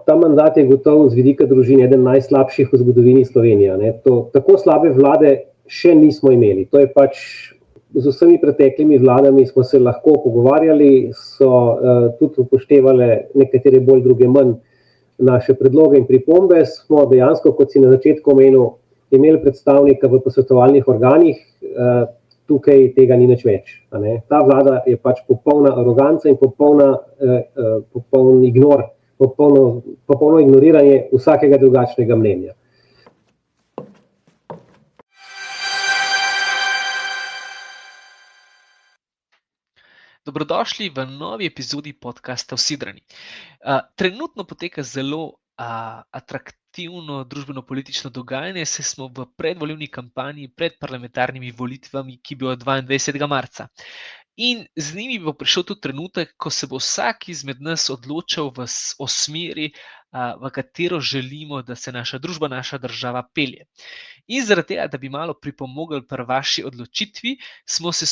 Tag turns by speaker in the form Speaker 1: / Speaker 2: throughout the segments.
Speaker 1: Ta mandat je gotovo z vidika družine eden najslabših v zgodovini Slovenije. Ne. Tako slabe vlade še nismo imeli. To je pač z vsemi preteklimi vladami smo se lahko pogovarjali, so tudi upoštevale nekatere bolj, druge manj naše predloge in pripombe. Smo dejansko, kot si na začetku omenil, imeli predstavnika v posvetovalnih organih, tukaj tega ni nič več. Ne. Ta vlada je pač popolna aroganca in popoln ignor, popolno ignoriranje vsakega drugačnega mnenja.
Speaker 2: Dobrodošli v novi epizodi podcasta Vsidrani. Trenutno poteka zelo atraktivno družbeno-politično dogajanje, saj smo v predvolilni kampanji pred parlamentarnimi volitvami, ki bodo 22. marca. In z njimi bo prišel tudi trenutek, ko se bo vsak izmed nas odločal o smeri, v katero želimo, da se naša družba, naša država pelje. In zaradi tega, da bi malo pripomogli pri vaši odločitvi, smo se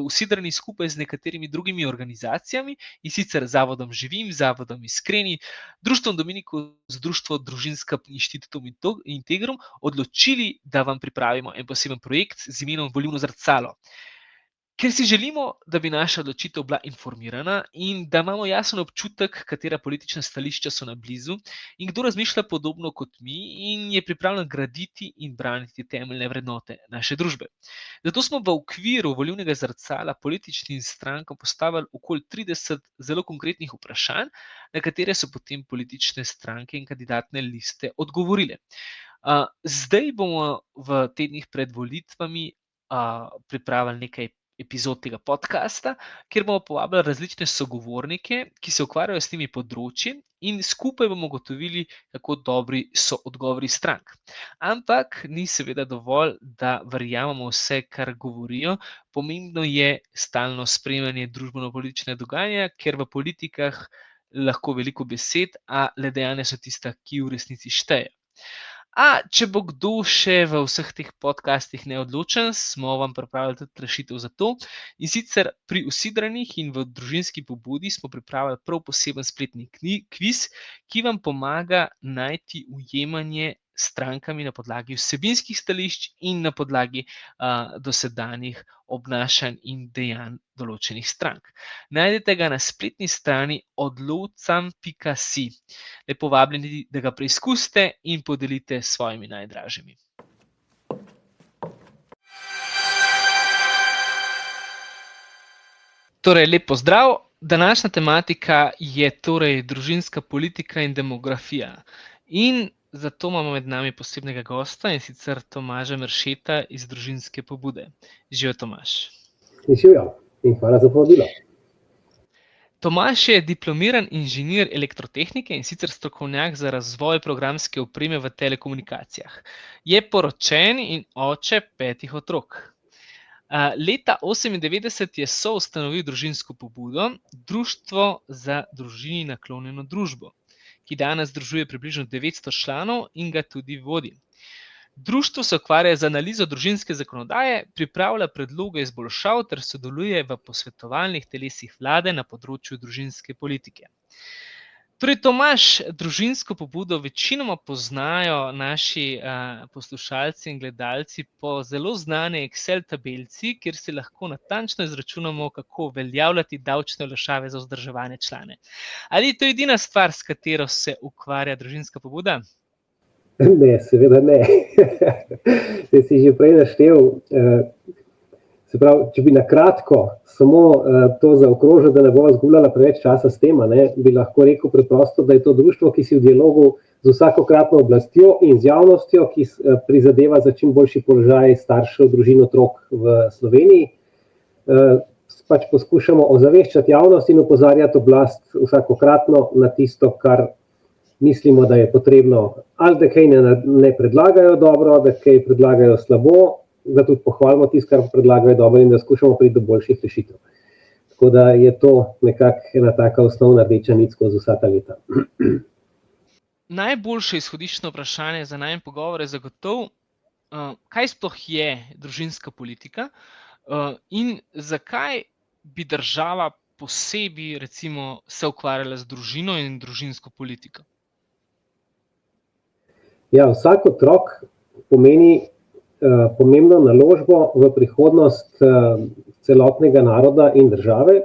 Speaker 2: Vsidrani skupaj z nekaterimi drugimi organizacijami, in sicer Zavodom Živim, Zavodom Iskreni, Društvom Dominikus, Društvo Družinska inštitutom Integrum, odločili, da vam pripravimo en poseben projekt z imenom Volilno zrcalo. Ker si želimo, da bi naša odločitev bila informirana in da imamo jasen občutek, katera politična stališča so nam blizu in kdo razmišlja podobno kot mi in je pripravljen graditi in braniti temeljne vrednote naše družbe. Zato smo v okviru volilnega zrcala političnim strankam postavili okoli 30 zelo konkretnih vprašanj, na katere so potem politične stranke in kandidatne liste odgovorile. Zdaj bomo v tednih pred volitvami pripravili nekaj epizod tega podcasta, kjer bomo povabili različne sogovornike, ki se ukvarjajo s temi področji in skupaj bomo ugotovili, kako dobri so odgovori strank. Ampak ni seveda dovolj, da verjamemo vse, kar govorijo. Pomembno je stalno spremljanje družbeno-političnega dogajanja, ker v politikah lahko veliko besed, a le dejanja so tista, ki v resnici štejejo. Če bo kdo še v vseh teh podcastih neodločen, smo vam pripravili tudi rešitev za to. In sicer pri Vsidranih in v družinski pobudi smo pripravili prav poseben spletni kviz, ki vam pomaga najti ujemanje strankami na podlagi vsebinskih stališč in na podlagi dosedanjih obnašanj in dejanj določenih strank. Najdete ga na spletni strani odlovcam.si. Lepo vabljeni, da ga preizkusite in podelite s svojimi najdražjimi. Torej, lep pozdrav. Današnja tematika je torej družinska politika in demografija. In zato imamo med nami posebnega gosta, in sicer Tomaža Meršeta iz Družinske pobude. Živijo, Tomaž.
Speaker 1: Živijo in hvala za povabilo.
Speaker 2: Tomaž je diplomiran inženir elektrotehnike in sicer strokovnjak za razvoj programske opreme v telekomunikacijah. Je poročen in oče 5 otrok. Leta 1998 je soustanovil Družinsko pobudo, društvo za družini naklonjeno družbo, ki danes združuje približno 900 članov in ga tudi vodi. Društvo se ukvarja z analizo družinske zakonodaje, pripravlja predloge izboljšav ter sodeluje v posvetovalnih telesih vlade na področju družinske politike. Torej, Tomaž, družinsko pobudo večinoma poznajo naši poslušalci in gledalci po zelo znani Excel tabelci, kjer si lahko natančno izračunamo, kako uveljavljati davčne olajšave za vzdrževane člane. Ali je to edina stvar, s katero se ukvarja družinska pobuda?
Speaker 1: Ne, seveda ne. Zdaj si že prej naštel. Se pravi, če bi na kratko samo to zaokrožil, da ne bova izgubljala preveč časa s tem, bi lahko rekel preprosto, da je to društvo, ki si v dialogu z vsakokratno oblastjo in z javnostjo, ki prizadeva za čim boljši položaj staršev, družin, otrok v Sloveniji. Pač poskušamo ozaveščati javnost in opozarjati oblast vsakokratno na tisto, kar mislimo, da je potrebno. Ali da kaj ne predlagajo dobro, da kaj predlagajo slabo, da tudi pohvalimo tisto, kar predlagajo dobro in da skušamo priti do boljših rešitev. Tako da je to nekako ena taka osnovna rdeča nit skozi vsa ta leta.
Speaker 2: Najboljše izhodiščno vprašanje za najin pogovor je zagotovo, kaj sploh je družinska politika in zakaj bi država posebej recimo se ukvarjala z družino in družinsko politiko?
Speaker 1: Ja, vsak otrok pomeni pomembno naložbo v prihodnost celotnega naroda in države.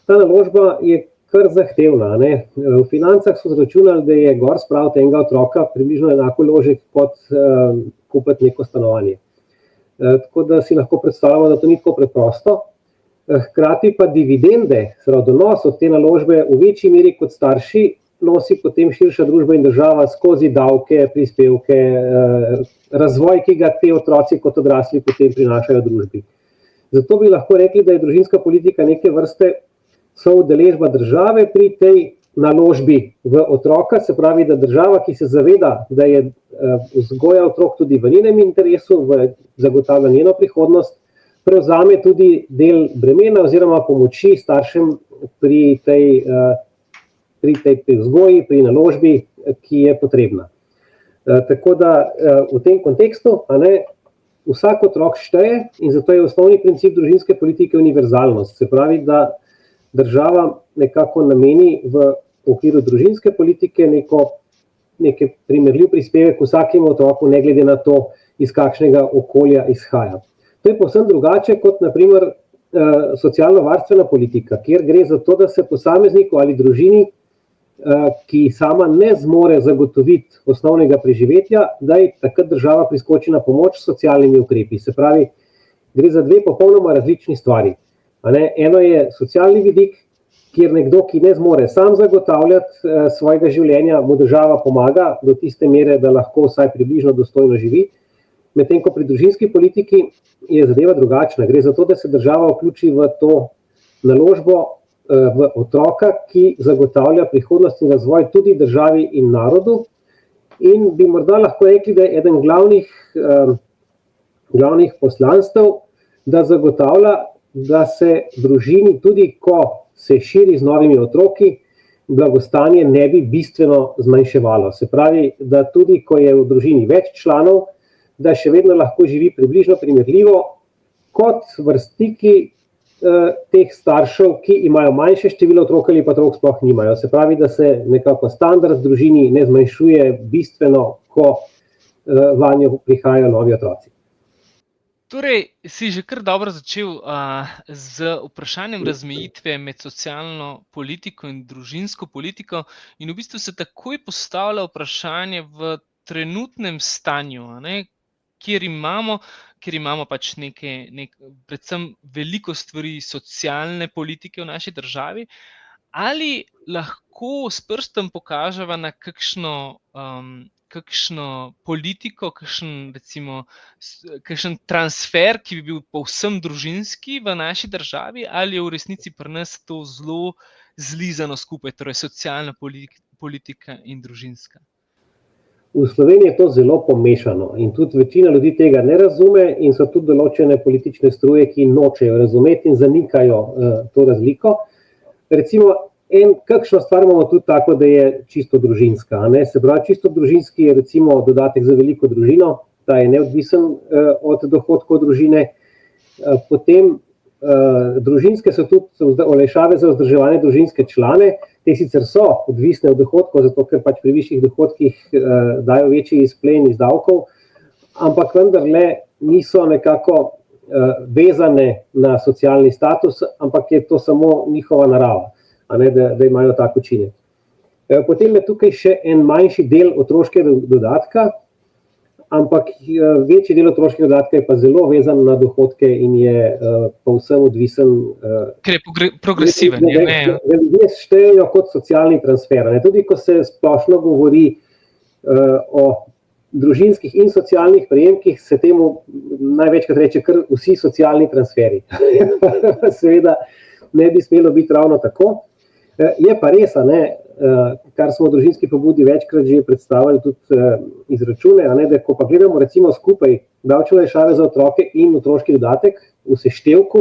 Speaker 1: Ta naložba je kar zahtevna, ne? V financah so izračunali, da je gor spraviti enega otroka približno enako vložek kot kupiti neko stanovanje. Tako da si lahko predstavljamo, da to ni tako preprosto. Hkrati pa dividende, donos od te naložbe v večji meri kot starši nosi potem širša družba in država skozi davke, prispevke, razvoj, ki ga te otroci kot odrasli potem prinašajo družbi. Zato bi lahko rekli, da je družinska politika neke vrste soudeležba države pri tej naložbi v otroka, se pravi, da država, ki se zaveda, da je vzgoja otrok tudi v njenem interesu, zagotavlja njeno prihodnost, prevzame tudi del bremena oziroma pomoči staršem pri tej vzgoji, pri naložbi, ki je potrebna. Tako da v tem kontekstu vsak otrok šteje in zato je osnovni princip družinske politike univerzalnost. Se pravi, da država nekako nameni v okviru družinske politike neki primerljiv prispevek vsakemu otroku, ne glede na to, iz kakšnega okolja izhaja. To je povsem drugače kot na primer socialno-varstvena politika, kjer gre za to, da se posamezniku ali družini, ki sama ne zmore zagotoviti osnovnega preživetja, da je takrat država priskoči na pomoč s socialnimi ukrepi. Se pravi, gre za dve popolnoma različni stvari. Eno je socialni vidik, kjer nekdo, ki ne zmore sam zagotavljati svojega življenja, mu država pomaga do tiste mere, da lahko vsaj približno dostojno živi. Medtem ko pri družinski politiki je zadeva drugačna. Gre za to, da se država vključi v to naložbo v otroka, ki zagotavlja prihodnost in razvoj tudi državi in narodu. In bi morda lahko rekli, da je eden glavnih poslanstev, da zagotavlja, da se družini, tudi ko se širi z novimi otroki, blagostanje ne bi bistveno zmanjševalo. Se pravi, da tudi ko je v družini več članov, da še vedno lahko živi približno primerljivo kot vrstniki teh staršev, ki imajo manjše število otrok ali pa otrok sploh nimajo. Se pravi, da se nekako standard v družini ne zmanjšuje bistveno, ko vanjo prihajajo novi otroci.
Speaker 2: Torej, si že kar dobro začel z vprašanjem razmejitve med socialno politiko in družinsko politiko in v bistvu se takoj postavlja vprašanje v trenutnem stanju, kjer imamo pač predvsem veliko stvari socialne politike v naši državi, ali lahko s prstom pokaževa na kakšno politiko, kakšen transfer, ki bi bil povsem družinski v naši državi, ali je v resnici pri nas to zelo zlizano skupaj, torej socialna politika in družinska?
Speaker 1: V Sloveniji je to zelo pomešano in tudi večina ljudi tega ne razume in so tudi določene politične struje, ki nočejo razumeti in zanikajo to razliko. Recimo, kakšno stvar imamo tudi tako, da je čisto družinska. Se pravi, čisto družinski je recimo dodatek za veliko družino, ta je neodvisen od dohodkov družine. Potem družinske so tudi olajšave za vzdrževanje družinske člane. Te sicer so odvisne od dohodkov, zato ker pač pri višjih dohodkih dajo večji izplen iz davkov, ampak vendarle niso nekako vezane na socialni status, ampak je to samo njihova narava, da imajo tak učinek. Potem je tukaj še en manjši del otroškega dodatka, ampak večji del otroškega dodatka je pa zelo vezan na dohodke in je povsem odvisen.
Speaker 2: Ker je progresiven.
Speaker 1: Ljudje štejejo kot socialni transfer. Tudi ko se splošno govori o družinskih in socialnih prejemkih, se temu največkrat reče kar vsi socialni transferi. Seveda ne bi smelo biti ravno tako. Je pa res, kar smo v družinski pobudi večkrat že predstavili tudi izračune, da ko pa gledamo recimo skupaj davčne olajšave za otroke in otroški dodatek v seštevku,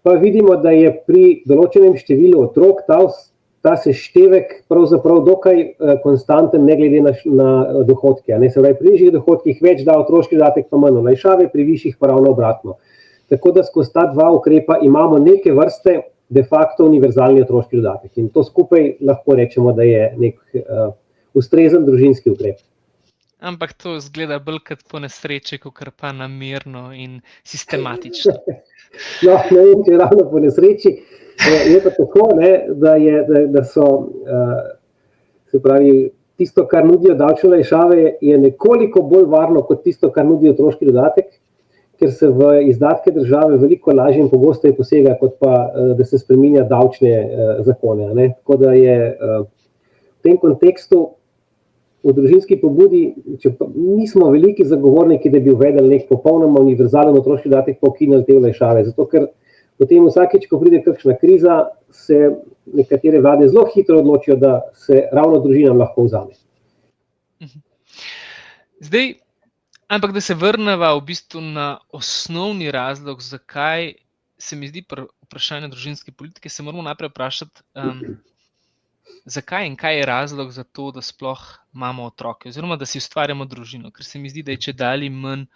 Speaker 1: pa vidimo, da je pri določenem številu otrok ta seštevek pravzaprav dokaj konstanten, ne glede na dohodke. Se pravi, pri nižjih dohodkih več da otroški dodatek, pa manj olajšave, pri višjih pa ravno obratno. Tako da skozi ta dva ukrepa imamo neke vrste de facto univerzalni otroški dodatek. In to skupaj lahko rečemo, da je nek ustrezen družinski ukrep.
Speaker 2: Ampak to izgleda bolj kot po nesreči, kot pa namerno in sistematično.
Speaker 1: No, ne vem, če je ravno po nesreči. Je pa tako, ne, da so, se pravi, tisto, kar nudijo davčne olajšave, je nekoliko bolj varno kot tisto, kar nudijo otroški dodatek, ker se v izdatke države veliko lažje in pogosteje posega, kot pa, da se spreminja davčne zakone. Ne. Tako da je v tem kontekstu v družinski pobudi, če nismo veliki zagovorniki, da bi uvedli nek popolnoma univerzalen otroški dodatek, pa ukinili te olajšave. Zato, ker potem vsakič, ko pride kakšna kriza, se nekatere vlade zelo hitro odločijo, da se ravno družinam lahko vzame.
Speaker 2: Zdaj, ampak da se vrneva v bistvu na osnovni razlog, zakaj se mi zdi pri vprašanju družinske politike, se moramo najprej vprašati, zakaj in kaj je razlog za to, da sploh imamo otroke, oziroma da si ustvarjamo družino, ker se mi zdi, da je čedalje manj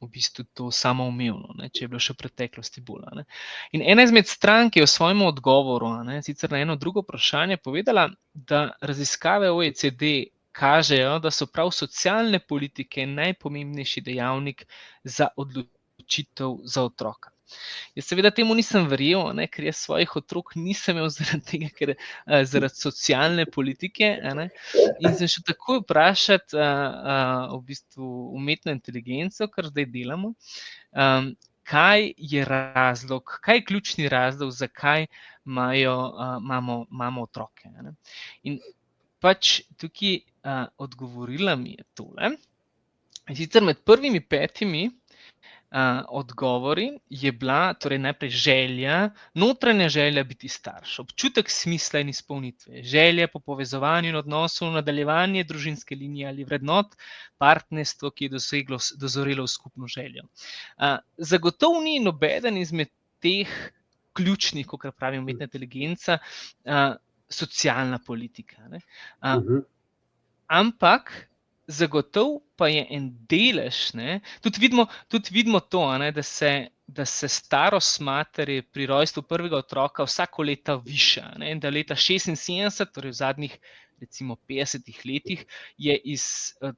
Speaker 2: v bistvu to samoumevno, če je bilo še v preteklosti bolj. In ena izmed strank je v svojem odgovoru, sicer na eno drugo vprašanje, povedala, da raziskave OECD kažejo, da so prav socialne politike najpomembnejši dejavnik za odločitev za otroka. Jaz seveda temu nisem verjel, ker jaz svojih otrok nisem imel zaradi socialne politike, in sem šel takoj vprašati v bistvu umetno inteligenco, kar zdaj delamo, kaj je razlog, kaj je ključni razlog, zakaj imamo otroke. In pač tukaj odgovorila mi je tole. In sicer med prvimi 5 odgovori je bila torej najprej želja, notranja želja biti starš, občutek smisla in izpolnitve, želja po povezovanju in odnosu, nadaljevanje družinske linije ali vrednot, partnerstvo, ki je dozorelo v skupno željo. Zagotovo ni nobeden izmed teh ključnih, kot pravi umetna inteligenca, socialna politika. Ampak zagotovo pa je en delež, tudi vidimo to, da se starost matere pri rojstvu prvega otroka vsako leto viša, in da leta 1976, torej v zadnjih recimo 50 letih, je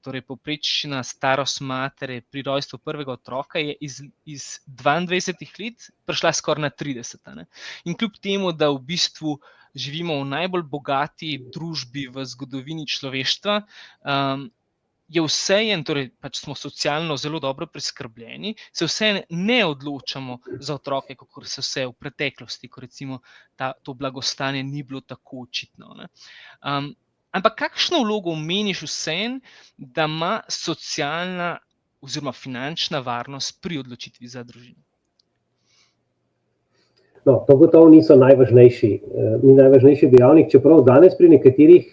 Speaker 2: torej povprečna starost matere pri rojstvu prvega otroka je iz 22 let prišla skoraj na 30. In kljub temu, da v bistvu živimo v najbolj bogati družbi v zgodovini človeštva, je vseeno, torej pač smo socialno zelo dobro preskrbljeni, se vseeno ne odločamo za otroke, kakor se vse v preteklosti, ko recimo to blagostanje ni bilo tako očitno. Ampak kakšno vlogo meniš vseeno, da ima socialna oziroma finančna varnost pri odločitvi za družino?
Speaker 1: No, to gotovo niso najvažnejši dejavnik, čeprav danes pri nekaterih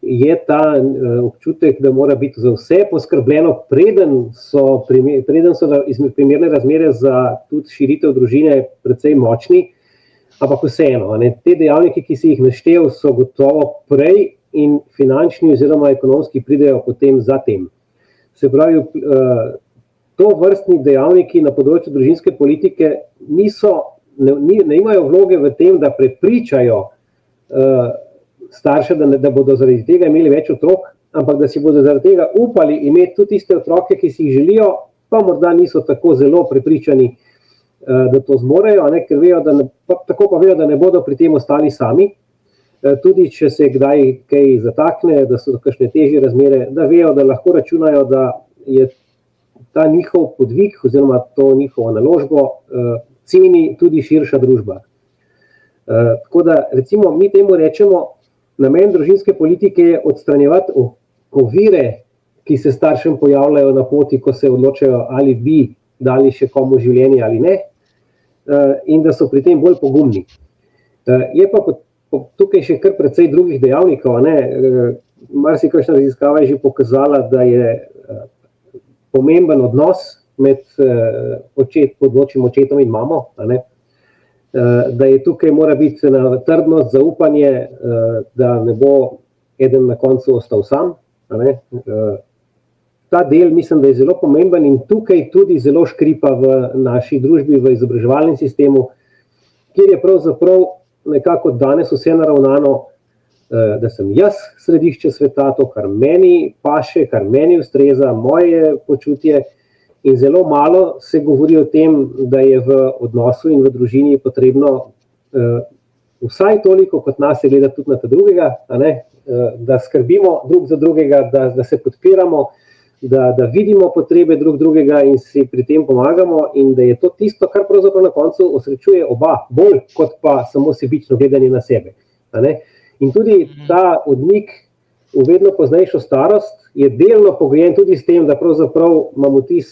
Speaker 1: je ta občutek, da mora biti za vse poskrbljeno, preden so primerne razmere za tudi širitev družine precej močni, ampak vseeno, te dejavniki, ki si jih naštel, so gotovo prej in finančni oziroma ekonomski pridejo potem za tem. Se pravi, to vrstni dejavniki na področju družinske politike ne imajo vloge v tem, da prepričajo starše, da bodo zaradi tega imeli več otrok, ampak da si bodo zaradi tega upali imeti tudi tiste otroke, ki si jih želijo, pa morda niso tako zelo prepričani, da to zmorejo, ker vejo, tako pa vejo, da ne bodo pri tem ostali sami, tudi če se kdaj kaj zatakne, da so kakšne težje razmere, da vejo, da lahko računajo, da je ta njihov podvig oziroma to njihovo naložbo ceni tudi širša družba. Tako da, recimo, mi temu rečemo, namen družinske politike je odstranjevati ovire, ki se staršem pojavljajo na poti, ko se odločajo, ali bi dali še komu življenje ali ne, in da so pri tem bolj pogumni. Je pa tukaj še kar precej drugih dejavnikov. Marsikakšna raziskava je že pokazala, da je pomemben odnos med področjem očetom in mamo, da je tukaj mora biti trdnost, zaupanje, da ne bo eden na koncu ostal sam. ta del mislim, da je zelo pomemben in tukaj tudi zelo škripa v naši družbi, v izobraževalnem sistemu, kjer je pravzaprav nekako danes vse naravnano, da sem jaz središče sveta, to, kar meni paše, kar meni ustreza, moje počutje, in zelo malo se govori o tem, da je v odnosu in v družini potrebno vsaj toliko kot nas je gledati tudi na ta drugega, da skrbimo drug za drugega, da se podpiramo, da vidimo potrebe drugega in si pri tem pomagamo, in da je to tisto, kar pravzaprav na koncu osrečuje oba, bolj kot pa samo sebično gledanje na sebe. In tudi ta odmik v vedno poznejšo starost je delno pogojen tudi s tem, da pravzaprav imam vtis,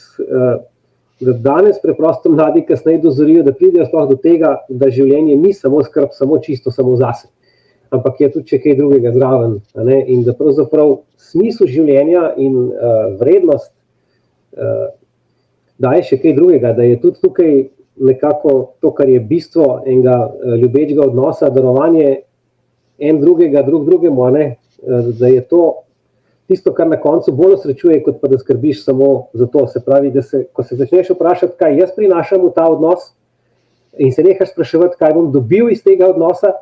Speaker 1: da danes preprosto mladi kasneje dozorijo, da pridejo sploh do tega, da življenje ni samo skrb, samo zase, ampak je tudi kaj drugega zraven, in da pravzaprav smisel življenja in vrednost daje še kaj drugega, da je tudi tukaj nekako to, kar je bistvo enega ljubečega odnosa, darovanje en drugega, drugemu, da je to tisto, kar na koncu bolj osrečuje, kot pa da skrbiš samo za to. Se pravi, ko se začneš vprašati, kaj jaz prinašam v ta odnos, in se nehaš spraševati, kaj bom dobil iz tega odnosa,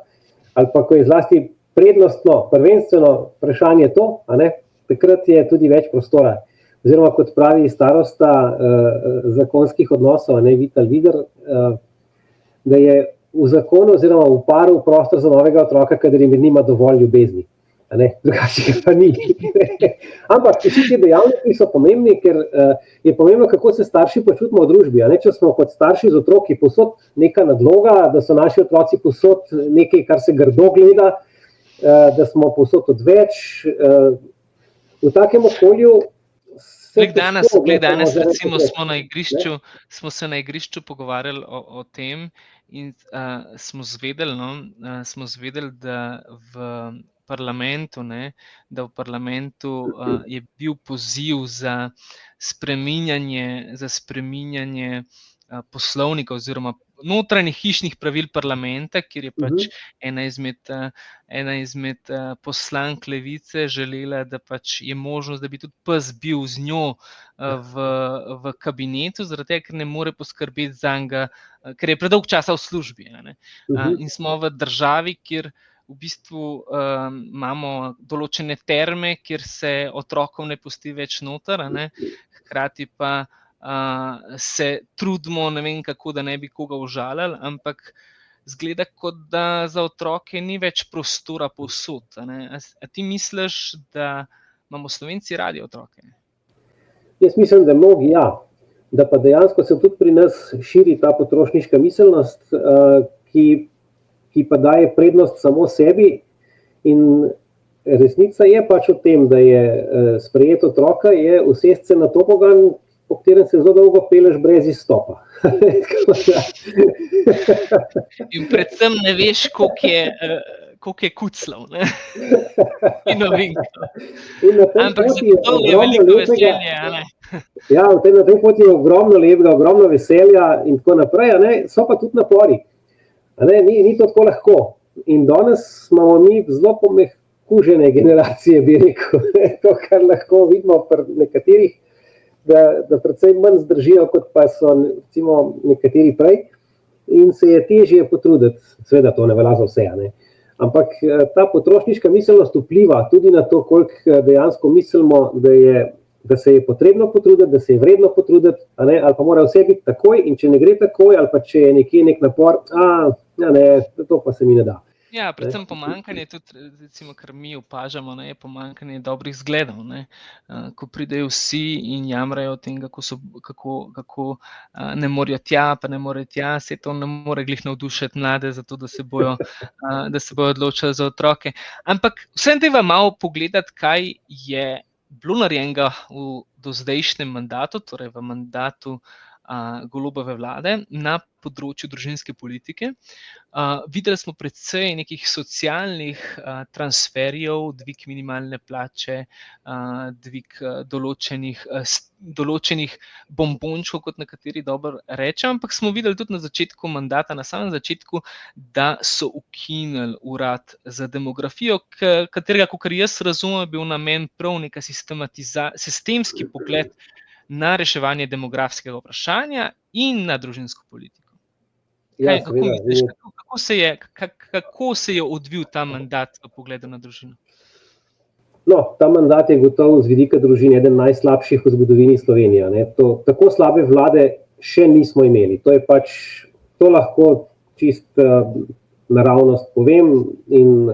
Speaker 1: ali pa ko je zlasti prednostno, prvenstveno vprašanje to, takrat je tudi več prostora. Oziroma, kot pravi starosta zakonskih odnosov, Vital Vider, da je v zakonu oziroma v paru prostor za novega otroka, kadar jim nima dovolj ljubezni. Drugače pa ni. Ampak vsi ti dejavniki so pomembni, ker je pomembno, kako se starši počutimo v družbi. Če smo kot starši z otroki povsod neka nadloga, da so naši otroci povsod nekaj, kar se grdo gleda, da smo povsod odveč. V takem okolju
Speaker 2: Danes recimo smo se na igrišču pogovarjali o tem in smo zvedeli, da v parlamentu, da v parlamentu je bil poziv za spreminjanje poslovnika oziroma notranjih hišnih pravil parlamenta, kjer je pač ena izmed poslank Levice želela, da pač je možnost, da bi tudi pes bil z njo v kabinetu, zaradi tega, ker ne more poskrbeti zanj, ker je predolg časa v službi. In smo v državi, kjer v bistvu imamo določene terme, kjer se otrokom ne pusti več noter, hkrati pa se trudimo, ne vem kako, da ne bi koga užalili, ampak zgleda, kot da za otroke ni več prostora povsod. A ti misliš, da imamo Slovenci radi otroke?
Speaker 1: Jaz mislim, da mnogi ja, da pa dejansko se tudi pri nas širi ta potrošniška miselnost, ki pa daje prednost samo sebi, in resnica je pač o tem, da je sprejet otroka, je usesti se na tobogan, po katerem se zelo dolgo peleš brez izstopa.
Speaker 2: In predvsem ne veš, koliko je kuclov, in ovinkov. Ampak zato je veliko veselje.
Speaker 1: Ja, na tej poti je ogromno lepega, ogromno veselja in tako naprej, so pa tudi napori. Ni to tako lahko. In danes smo mi zelo pomehkužene generacije, bi rekel. To, kar lahko vidimo pri nekaterih, da predvsem manj zdržijo, kot pa so recimo nekateri prej, in se je težje potruditi. Seveda to ne velja za vse, ampak ta potrošniška miselnost vpliva tudi na to, koliko dejansko mislimo, da se je potrebno potruditi, da se je vredno potruditi, ali pa mora vse biti takoj, in če ne gre takoj, ali pa če je nekje nek napor, to pa se mi ne da.
Speaker 2: Ja, predvsem pomanjkanje, tudi recimo, kar mi opažamo, je pomanjkanje dobrih zgledov. Ko pridejo vsi in jamrajo o tem, kako ne morejo tja, pa ne morejo tja, se to ne more glih navdušiti mlade, zato da se bojo odločili za otroke. Ampak vsem treba malo pogledati, kaj je bilo narejenega v dozdajšnjem mandatu, torej v mandatu Golobove vlade na področju družinske politike. Videli smo predvsej nekih socialnih transferjev, dvig minimalne plače, dvig določenih bombončkov, kot nekateri dobro rečejo, ampak smo videli tudi na začetku mandata, na samem začetku, da so ukinili urad za demografijo, katerega, kakor jaz razumem, je bil namen prav neka sistemski pogled na reševanje demografskega vprašanja in na družinsko politiko. Kako misliš, kako se je odvil ta mandat v pogledu na družino?
Speaker 1: No, ta mandat je gotovo z vidika družine eden najslabših v zgodovini Slovenije. Tako slabe vlade še nismo imeli. To lahko čist naravnost povem in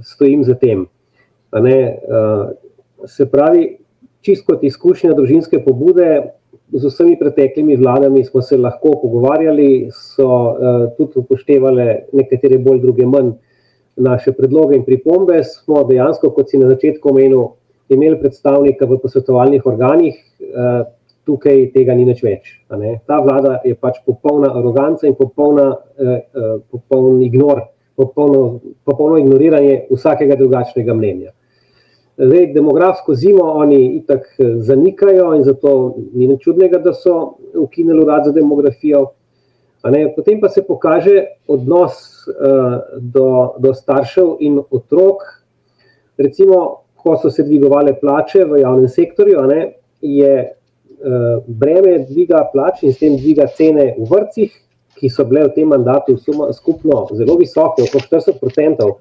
Speaker 1: stojim za tem. Se pravi, čist kot izkušnja družinske pobude, z vsemi preteklimi vladami smo se lahko pogovarjali, so tudi upoštevale nekatere bolj, druge manj naše predloge in pripombe. Smo dejansko, kot si na začetku omenil, imeli predstavnika v posvetovalnih organih, tukaj tega ni nič več. Ta vlada je popolna aroganca in popoln ignor, popolno ignoriranje vsakega drugačnega mnenja. Zdaj, demografsko zimo oni itak zanikajo in zato ni nič čudnega, da so ukinili urad za demografijo. Potem pa se pokaže odnos do staršev in otrok. Recimo, ko so se dvigovale plače v javnem sektorju, je breme dviga plač in s tem dviga cene v vrtcih, ki so bile v tem mandatu skupno zelo visoke, okoli 40%.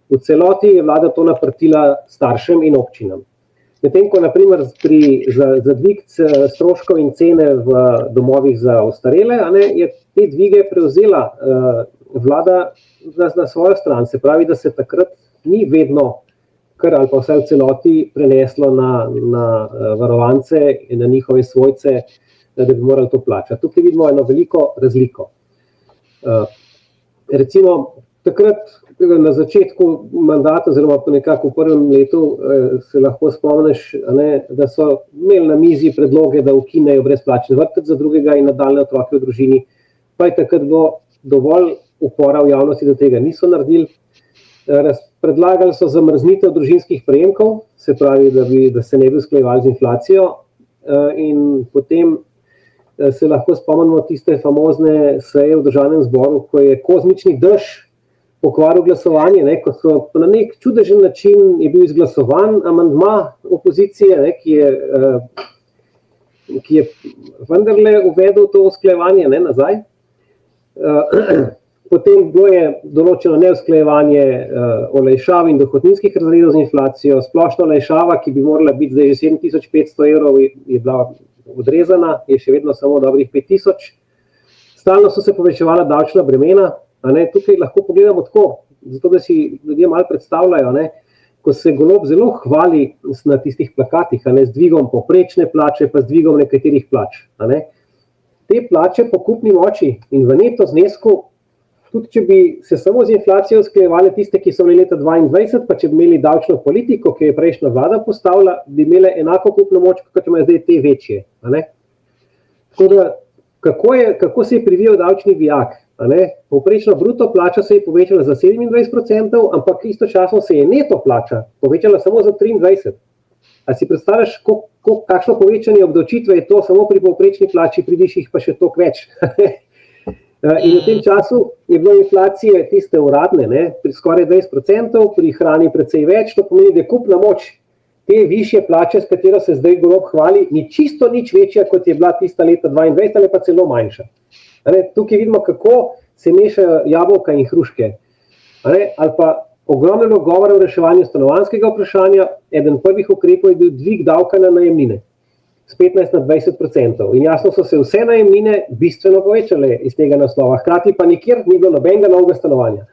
Speaker 1: V celoti je vlada to naprtila staršem in občinam. Medtem ko naprimer za dvig stroškov in cene v domovih za ostarele, je te dvige prevzela vlada na svojo stran. Se pravi, da se takrat ni vedno kar ali pa vsaj v celoti preneslo na varovance in na njihove svojce, da bi morali to plačati. Tukaj vidimo eno veliko razliko. Recimo, takrat na začetku mandata, oziroma nekako v prvem letu, se lahko spomniš, da so imeli na mizi predloge, da ukinejo brezplačni vrtec za drugega in nadaljnje otroke v družini, pa je takrat bilo dovolj upora v javnosti, da tega niso naredili. Predlagali so zamrznitev družinskih prejemkov, se pravi, da se ne bi usklajevali z inflacijo, in potem se lahko spomnimo tiste famozne seje v Državnem zboru, ko je kozmični dež pokvaril glasovanje, ko so na nek čudežen način je bil izglasovan amandma opozicije, ki je vendarle uvedel to usklajevanje nazaj. Potem bilo je določeno neusklajevanje olajšav in dohodninskih razredov z inflacijo, splošna olajšava, ki bi morala biti zdaj že 7500 evrov, je bila odrezana, je še vedno samo dobrih 5000. Stalno so se povečevala davčna bremena. Tukaj lahko pogledamo tako, zato da si ljudje malo predstavljajo, ko se Golob zelo hvali na tistih plakatih, z dvigom povprečne plače, pa z dvigom nekaterih plač. Te plače po kupni moči in v neto znesku, tudi če bi se samo z inflacijo usklajevale tiste, ki so bili leta 2022, pa če bi imeli davčno politiko, ki je prejšnja vlada postavila, bi imele enako kupno moč, kot imajo zdaj te večje. Tako da, kako se je privijal davčni vijak? Povprečna bruto plača se je povečala za 27%, ampak istočasno se je neto plača povečala samo za 23%. A si predstavljaš, kakšno povečanje obdavčitve je to samo pri povprečni plači, pri višjih pa še toliko več. In v tem času je bilo inflacije tiste uradne, pri skoraj 20%, pri hrani precej več, to pomeni, da je kupna moč te višje plače, s katero se zdaj Golob hvali, ni čisto nič večja, kot je bila tista leta 2022, ali pa celo manjša. Tukaj vidimo, kako se mešajo jabolka in hruške. Ali pa ogromno govora o reševanju stanovanjskega vprašanja, eden prvih ukrepov je bil dvig davka na najemnine z 15 na 20%. In jasno so se vse najemnine bistveno povečale iz tega naslova. Hkrati pa nikjer ni bilo nobenega novega stanovanja.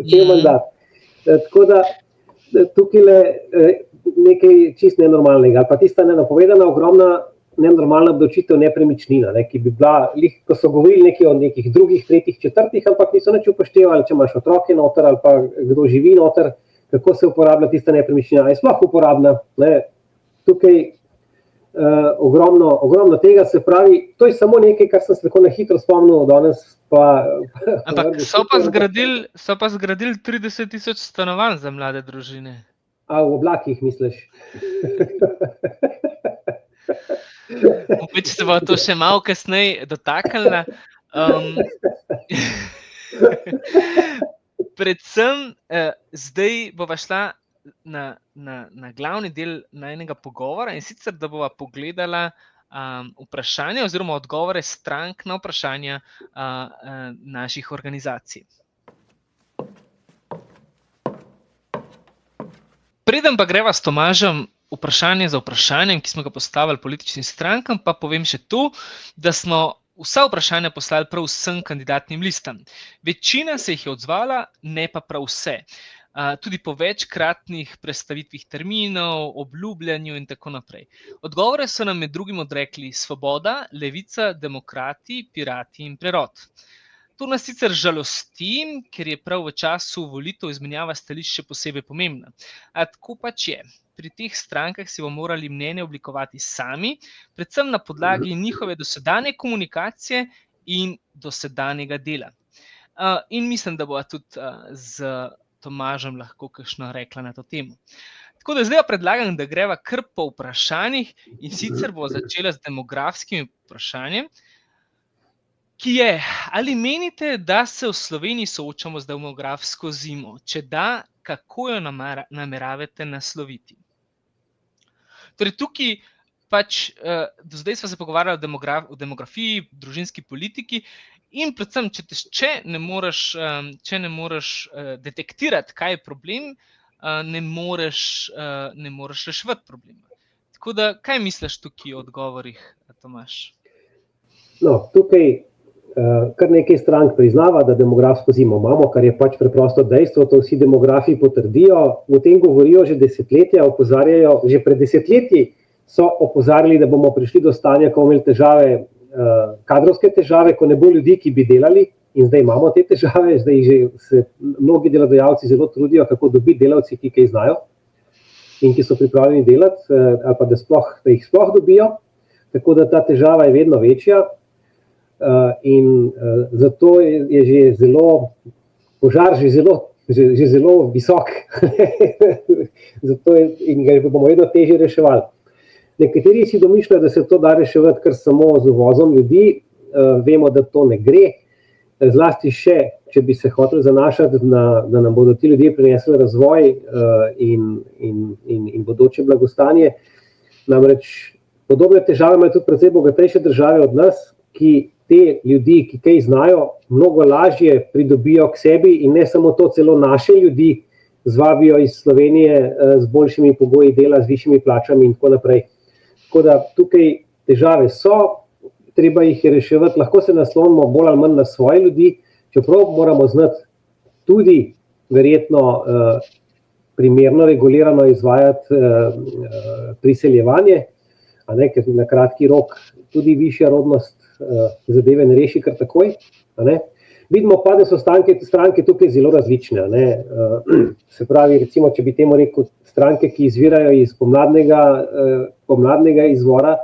Speaker 1: Cel mandat. Tako da tukaj le nekaj čist nenormalnega. Ali pa tista nenapovedana ogromna nenormalna obdavčitev nepremičnina, ki bi bila, ko so govorili nekaj o nekih drugih, tretjih, četrtih, ampak niso nič upoštevali, če imaš otroke noter ali pa kdo živi noter, kako se uporablja tista nepremičnina. Je sploh uporabna. Tukaj ogromno tega, se pravi, to je samo nekaj, kar sem se tako na hitro spomnil danes.
Speaker 2: Ampak so pa zgradili 30,000 stanovanj za mlade družine.
Speaker 1: A v oblakih, misliš?
Speaker 2: Mogoče se bo to še malo kasneje dotaknila. Predvsem zdaj bova šla na glavni del najnega pogovora, in sicer, da bova pogledala vprašanja oziroma odgovore strank na vprašanja naših organizacij. Preden pa greva s Tomažem vprašanje za vprašanjem, ki smo ga postavili političnim strankam, pa povem še to, da smo vsa vprašanja poslali prav vsem kandidatnim listam. Večina se jih je odzvala, ne pa prav vse. Tudi po večkratnih predstavitvih terminov, obljubljanju in tako naprej. Odgovore so nam med drugim odrekli Svoboda, Levica, Demokrati, Pirati in Prerod. To nas sicer žalosti, ker je prav v času volitev izmenjava stališč še posebej pomembna. A tako pač je. Pri teh strankah si bomo morali mnenje oblikovati sami, predvsem na podlagi njihove dosedanje komunikacije in dosedanjega dela. In mislim, da bo tudi z Tomažem lahko kakšno rekla na to temo. Tako da zdaj predlagam, da greva kar po vprašanjih, in sicer bo začela z demografskim vprašanjem, ki je, ali menite, da se v Sloveniji soočamo z demografsko zimo? Če da, kako jo nameravate nasloviti? Torej tukaj pač, do zdaj smo se pogovarjali o demografiji, družinski politiki, in predvsem, če ne moreš detektirati, kaj je problem, ne moreš reševati problema. Tako da, kaj misliš tukaj o odgovorih, Tomaž?
Speaker 1: No, tukaj kar nekaj strank priznava, da demografsko zimo imamo, kar je pač preprosto dejstvo, to vsi demografi potrdijo, o tem govorijo že desetletja, opozarjajo, že pred desetletji so opozarjali, da bomo prišli do stanja, ko bomo imeli težave, kadrovske težave, ko ne bo ljudi, ki bi delali, in zdaj imamo te težave, zdaj že se mnogi delodajalci zelo trudijo, kako dobiti delavci, ki kaj znajo in ki so pripravljeni delati, ali pa da jih sploh dobijo, tako da ta težava je vedno večja. In zato je že požar že zelo visok. Zato in ga bomo vedno težje reševali. Nekateri si domišljajo, da se to da reševati kar samo z uvozom ljudi. Vemo, da to ne gre. Zlasti še, če bi se hoteli zanašati, da nam bodo ti ljudje prinesli razvoj in bodoče blagostanje. Namreč podobne težave imajo tudi precej bogatejše države od nas, ki te ljudi, ki kaj znajo, mnogo lažje pridobijo k sebi, in ne samo to, celo naše ljudi zvabijo iz Slovenije z boljšimi pogoji dela, z višjimi plačami in tako naprej. Tako da tukaj težave so, treba jih reševati, lahko se naslonimo bolj ali manj na svoje ljudi, čeprav moramo znati tudi verjetno primerno regulirano izvajati priseljevanje, ker na kratki rok tudi višja rodnost zadeve ne reši kar takoj. Vidimo pa, da so stranke tukaj zelo različne. Se pravi, recimo, če bi temu rekel, stranke, ki izvirajo iz pomladnega izvora,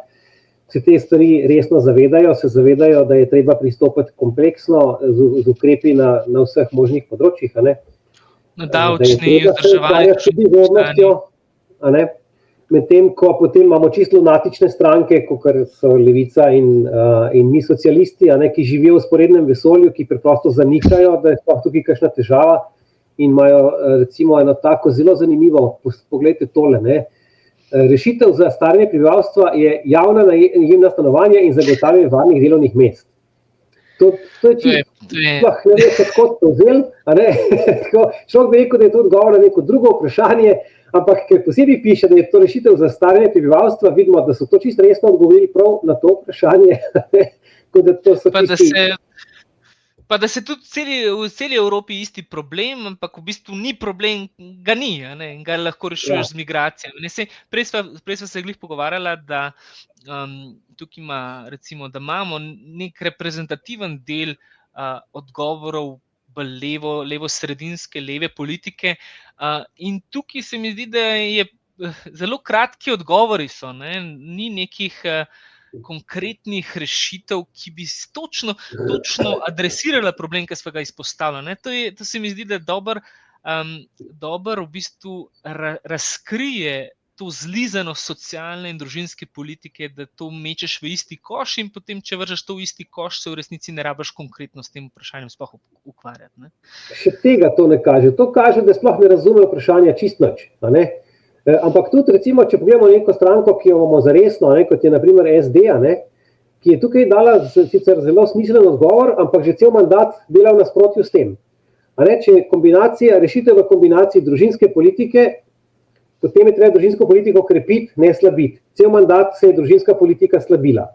Speaker 1: se te stvari resno zavedajo, da je treba pristopiti kompleksno z ukrepi na vseh možnih področjih.
Speaker 2: Na davčni, vzdrževalni.
Speaker 1: Medtem ko potem imamo čisto lunatične stranke, kot so Levica in mi socialisti, ki živijo v vzporednem vesolju, ki preprosto zanikajo, da je sploh tukaj kakšna težava, in imajo recimo eno tako zelo zanimivo, poglejte tole, rešitev za staranje prebivalstva je javna najemna stanovanja in zagotavljanje varnih delovnih mest. To je čisto, ne vem, kako to vzel, človek bi rekel, da je to odgovor na neko drugo vprašanje, ampak ker posebej piše, da je to rešitev za staranje prebivalstva, vidimo, da so to čisto resno odgovorili prav na to vprašanje.
Speaker 2: Pa da se tudi v celi Evropi isti problem, ampak v bistvu ni problem, ga ni, in ga lahko rešuješ z migracijami. Prej sva se glih pogovarjala, da tukaj recimo, da imamo nek reprezentativen del odgovorov levo-sredinske, leve politike, in tukaj se mi zdi, da je zelo kratki odgovori so, ne? Ni nekih konkretnih rešitev, ki bi točno adresirala problem, ki smo ga izpostavili. Ne? To se mi zdi, da dobro v bistvu razkrije to zlizanost socialne in družinske politike, da to mečeš v isti koš in potem, če vržeš to v isti koš, se v resnici ne rabiš konkretno s tem vprašanjem sploh ukvarjati. Ne?
Speaker 1: Še tega to ne kaže. To kaže, da sploh ne razume vprašanja čist nič. Ampak tudi, recimo, če pogledamo neko stranko, ki jo imamo zaresno, kot je naprimer SD, ki je tukaj dala sicer zelo smiselen odgovor, ampak že cel mandat dela v nasprotju s tem. Če je rešitev v kombinaciji družinske politike, potem je treba družinsko politiko krepiti, ne slabiti. Cel mandat se je družinska politika slabila.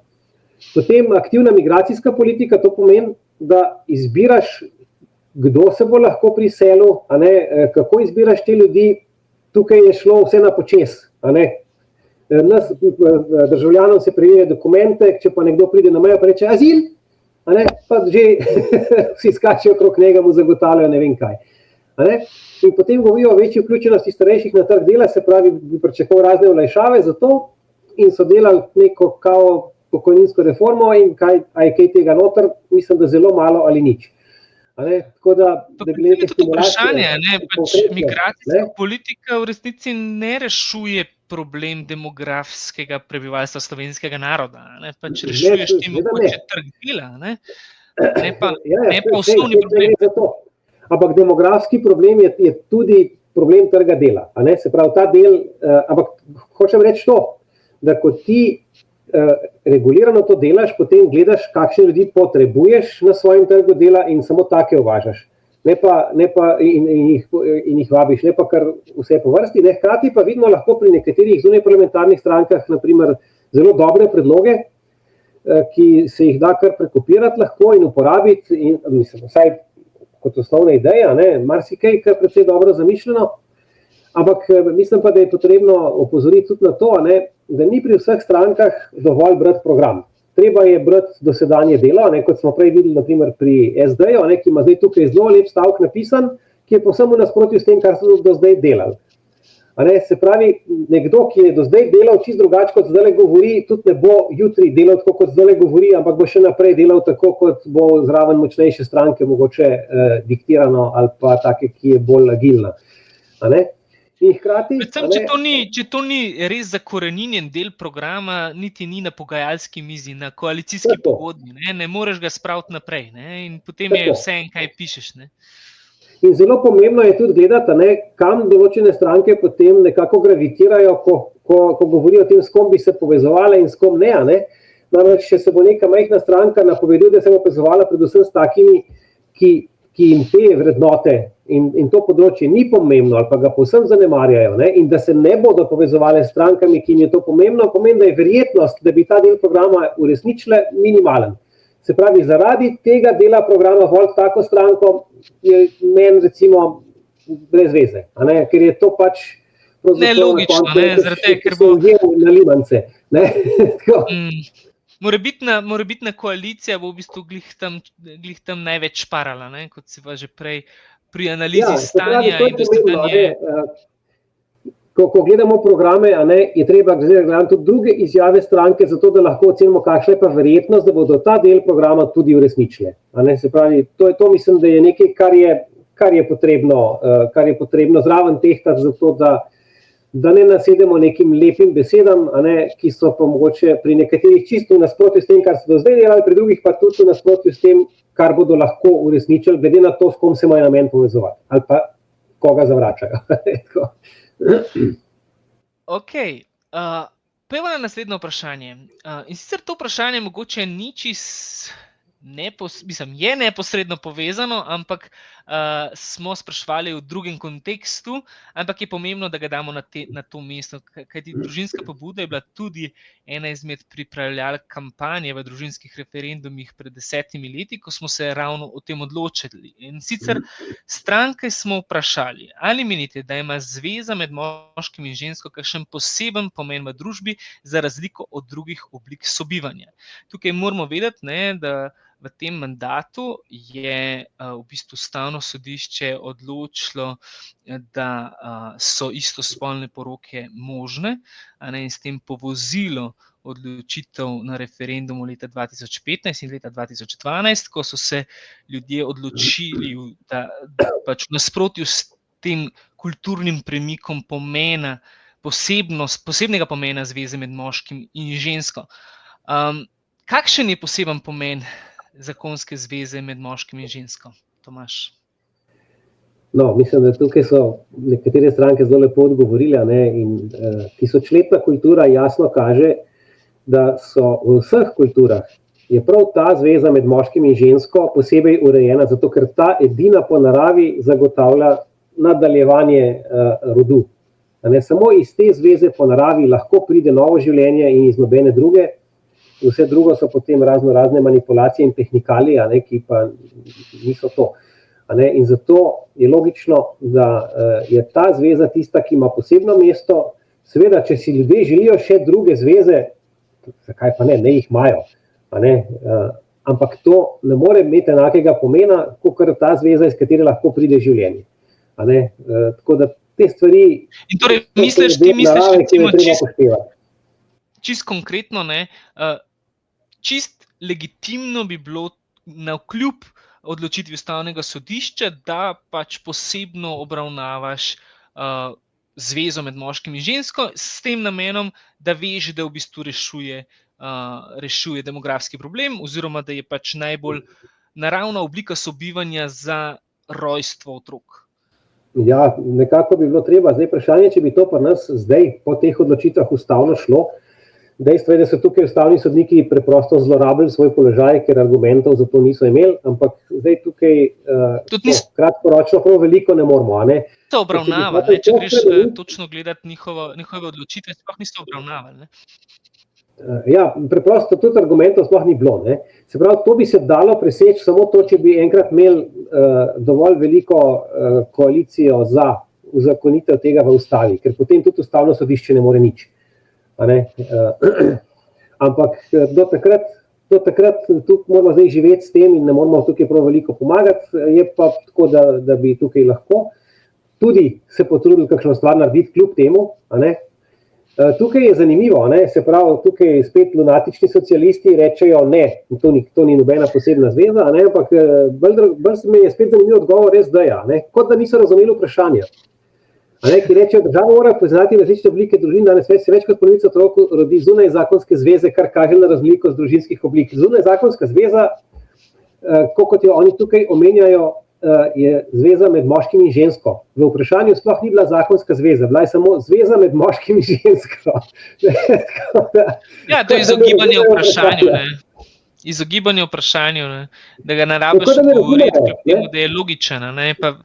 Speaker 1: Potem aktivna migracijska politika, to pomeni, da izbiraš, kdo se bo lahko priselil, kako izbiraš te ljudi. Tukaj je šlo vse na počez. Nas, državljanom se preverja dokumente, če pa nekdo pride na mejo, pa reče azil, pa že vsi skačejo okrog njega, mu zagotavljajo ne vem kaj. In potem govorijo o večji vključenosti starejših na trg dela, se pravi, bi pričakoval razne olajšave za to in so delali neko kao pokojninsko reformo in a je kaj tega noter, mislim, da zelo malo ali nič. Tako da
Speaker 2: je to vprašanje, migracijska politika v resnici ne rešuje problem demografskega prebivalstva slovenskega naroda, pač rešuješ ti mogoče trg dela, ne pa osnovni problem.
Speaker 1: Ampak demografski problem je tudi problem trga dela, se pravi ta del, ampak hočem reči to, da ko ti regulirano to delaš, potem gledaš, kakšne ljudi potrebuješ na svojem trgu dela in samo take uvažaš. Ne pa in jih vabiš, ne pa kar vse po vrsti. Hkrati pa vidimo lahko pri nekaterih zunaj parlamentarnih strankah naprimer zelo dobre predloge, ki se jih da kar prekopirati lahko in uporabiti, in mislim, vsaj kot osnovna ideja, marsikaj, kar je precej dobro zamišljeno. Ampak mislim pa, da je potrebno opozoriti tudi na to, da ni pri vseh strankah dovolj brati program. Treba je brati dosedanje delo, kot smo prej videli naprimer pri SD-ju, ki ima zdaj tukaj zelo lep stavek napisan, ki je povsem v nasprotju s tem, kar so do zdaj delali. Se pravi, nekdo, ki je do zdaj delal čisto drugače, kot zdaj govori, tudi ne bo jutri delal tako, kot zdaj govori, ampak bo še naprej delal tako, kot bo zraven močnejše stranke mogoče diktirano ali pa take, ki je bolj agilna.
Speaker 2: Predvsem, če to ni res zakoreninjen del programa, niti ni na pogajalski mizi, na koalicijski pogodbi, ne moreš ga spraviti naprej, in potem je vse en, kaj pišeš.
Speaker 1: In zelo pomembno je tudi gledati, kam določene stranke potem nekako gravitirajo, ko govorijo o tem, s kom bi se povezovali in s kom ne. Namreč, če se bo neka majhna stranka napovedila, da se bo povezovala predvsem s takimi, ki jim te vrednote in to področje ni pomembno ali pa ga povsem zanemarjajo, in da se ne bodo povezovali s strankami, ki jim je to pomembno, pomeni, da je verjetnost, da bi ta del programa uresničile, minimalen. Se pravi, zaradi tega dela programa voliti tako stranko je meni recimo brez veze, ker je to pač
Speaker 2: nelogično, zaradi tega, ker bo
Speaker 1: na limance.
Speaker 2: Morebitna koalicija bo v bistvu glih tam največ šparala, kot si pa že prej pri analizi stanja.
Speaker 1: Ko gledamo programe, je treba gledati tudi druge izjave stranke, zato da lahko ocenimo, kakšna je pa verjetnost, da bodo ta del programa tudi uresničile. Se pravi, to mislim, da je nekaj, kar je potrebno zraven tehtati, zato da ne nasedemo nekim lepim besedam, ki so pa mogoče pri nekaterih čisto v nasprotju s tem, kar so do zdaj delali, pri drugih pa tudi v nasprotju s tem, kar bodo lahko uresničili, glede na to, s kom se imajo namen povezovati ali pa koga zavračajo.
Speaker 2: Ok, pojmo na naslednje vprašanje. In sicer to vprašanje mogoče ni čisto je neposredno povezano, ampak smo spraševali v drugem kontekstu, ampak je pomembno, da ga damo na to mesto, kajti družinska pobuda je bila tudi ena izmed pripravljalk kampanje v družinskih referendumih pred 10 leti, ko smo se ravno o tem odločili. In sicer stranke smo vprašali, ali menite, da ima zveza med moškim in žensko kakšen poseben pomen v družbi za razliko od drugih oblik sobivanja. Tukaj moramo vedeti, da v tem mandatu je v bistvu Ustavno sodišče odločilo, da so istospolne poroke možne, in s tem povozilo odločitev na referendumu leta 2015 in leta 2012, ko so se ljudje odločili, da pač v nasprotju s tem kulturnim premikom pomena, posebnega pomena zveze med moškim in žensko. Kakšen je poseben pomen zakonske zveze med moškim in žensko, Tomaž?
Speaker 1: No, mislim, da tukaj so nekatere stranke zelo lepo odgovorile, in tisočletna kultura jasno kaže, da so v vseh kulturah je prav ta zveza med moškim in žensko posebej urejena, zato ker ta edina po naravi zagotavlja nadaljevanje rodu. Samo iz te zveze po naravi lahko pride novo življenje in iz nobene druge. Vse drugo so potem razne manipulacije in tehnikalije, ki pa niso to. In zato je logično, da je ta zveza tista, ki ima posebno mesto. Seveda, če si ljudje želijo še druge zveze, zakaj pa ne jih imajo. Ampak to ne more imeti enakega pomena, kot ta zveza, iz katere lahko pride življenje. Tako da te stvari...
Speaker 2: In torej, ti misliš recimo čist konkretno, čist legitimno bi bilo navkljub odločitvi Ustavnega sodišča, da pač posebno obravnavaš zvezo med moškim in žensko s tem namenom, da veš, da v bistvu rešuje demografski problem oziroma da je pač najbolj naravna oblika sobivanja za rojstvo otrok.
Speaker 1: Ja, nekako bi bilo treba. Zdaj vprašanje, če bi to pri nas zdaj po teh odločitvah ustavno šlo. Dejstvo je, da so tukaj ustavni sodniki preprosto zlorabili svoj položaj, ker argumentov za to niso imeli, ampak zdaj tukaj kratkoročno prav veliko ne moramo.
Speaker 2: To obravnava, če greš točno gledati njihove odločitve, sploh niso obravnavali.
Speaker 1: Ja, preprosto tudi argumentov sploh ni bilo. Se pravi, to bi se dalo preseči samo to, če bi enkrat imeli dovolj veliko koalicijo za uzakonitev tega v ustavi, ker potem tudi Ustavno sodišče ne more nič. Ampak do takrat tudi moramo zdaj živeti s tem in ne moramo tukaj prav veliko pomagati. Je pa tako, da bi tukaj lahko tudi se potrudili kakšno stvar narediti kljub temu. Tukaj je zanimivo, se pravi, tukaj spet lunatični socialisti rečejo ne, to ni nobena posebna zveza, ampak bolj mi je spet zanimiv odgovor SD-ja, kot da niso razumeli vprašanja. Ki rečejo, država mora poznati različne oblike družin, danes se več kot polovica otrok rodi zunaj zakonske zveze, kar kaže na razliko z družinskih oblik. Zunaj zakonska zveza, kot jo oni tukaj omenjajo, je zveza med moškim in žensko. V vprašanju sploh ni bila zakonska zveza, bila je samo zveza med moškim in žensko.
Speaker 2: Ja, to je izogibanje vprašanju, izogibanje vprašanju, da ga ne rabiš govoriti, kljub temu, da je logičen.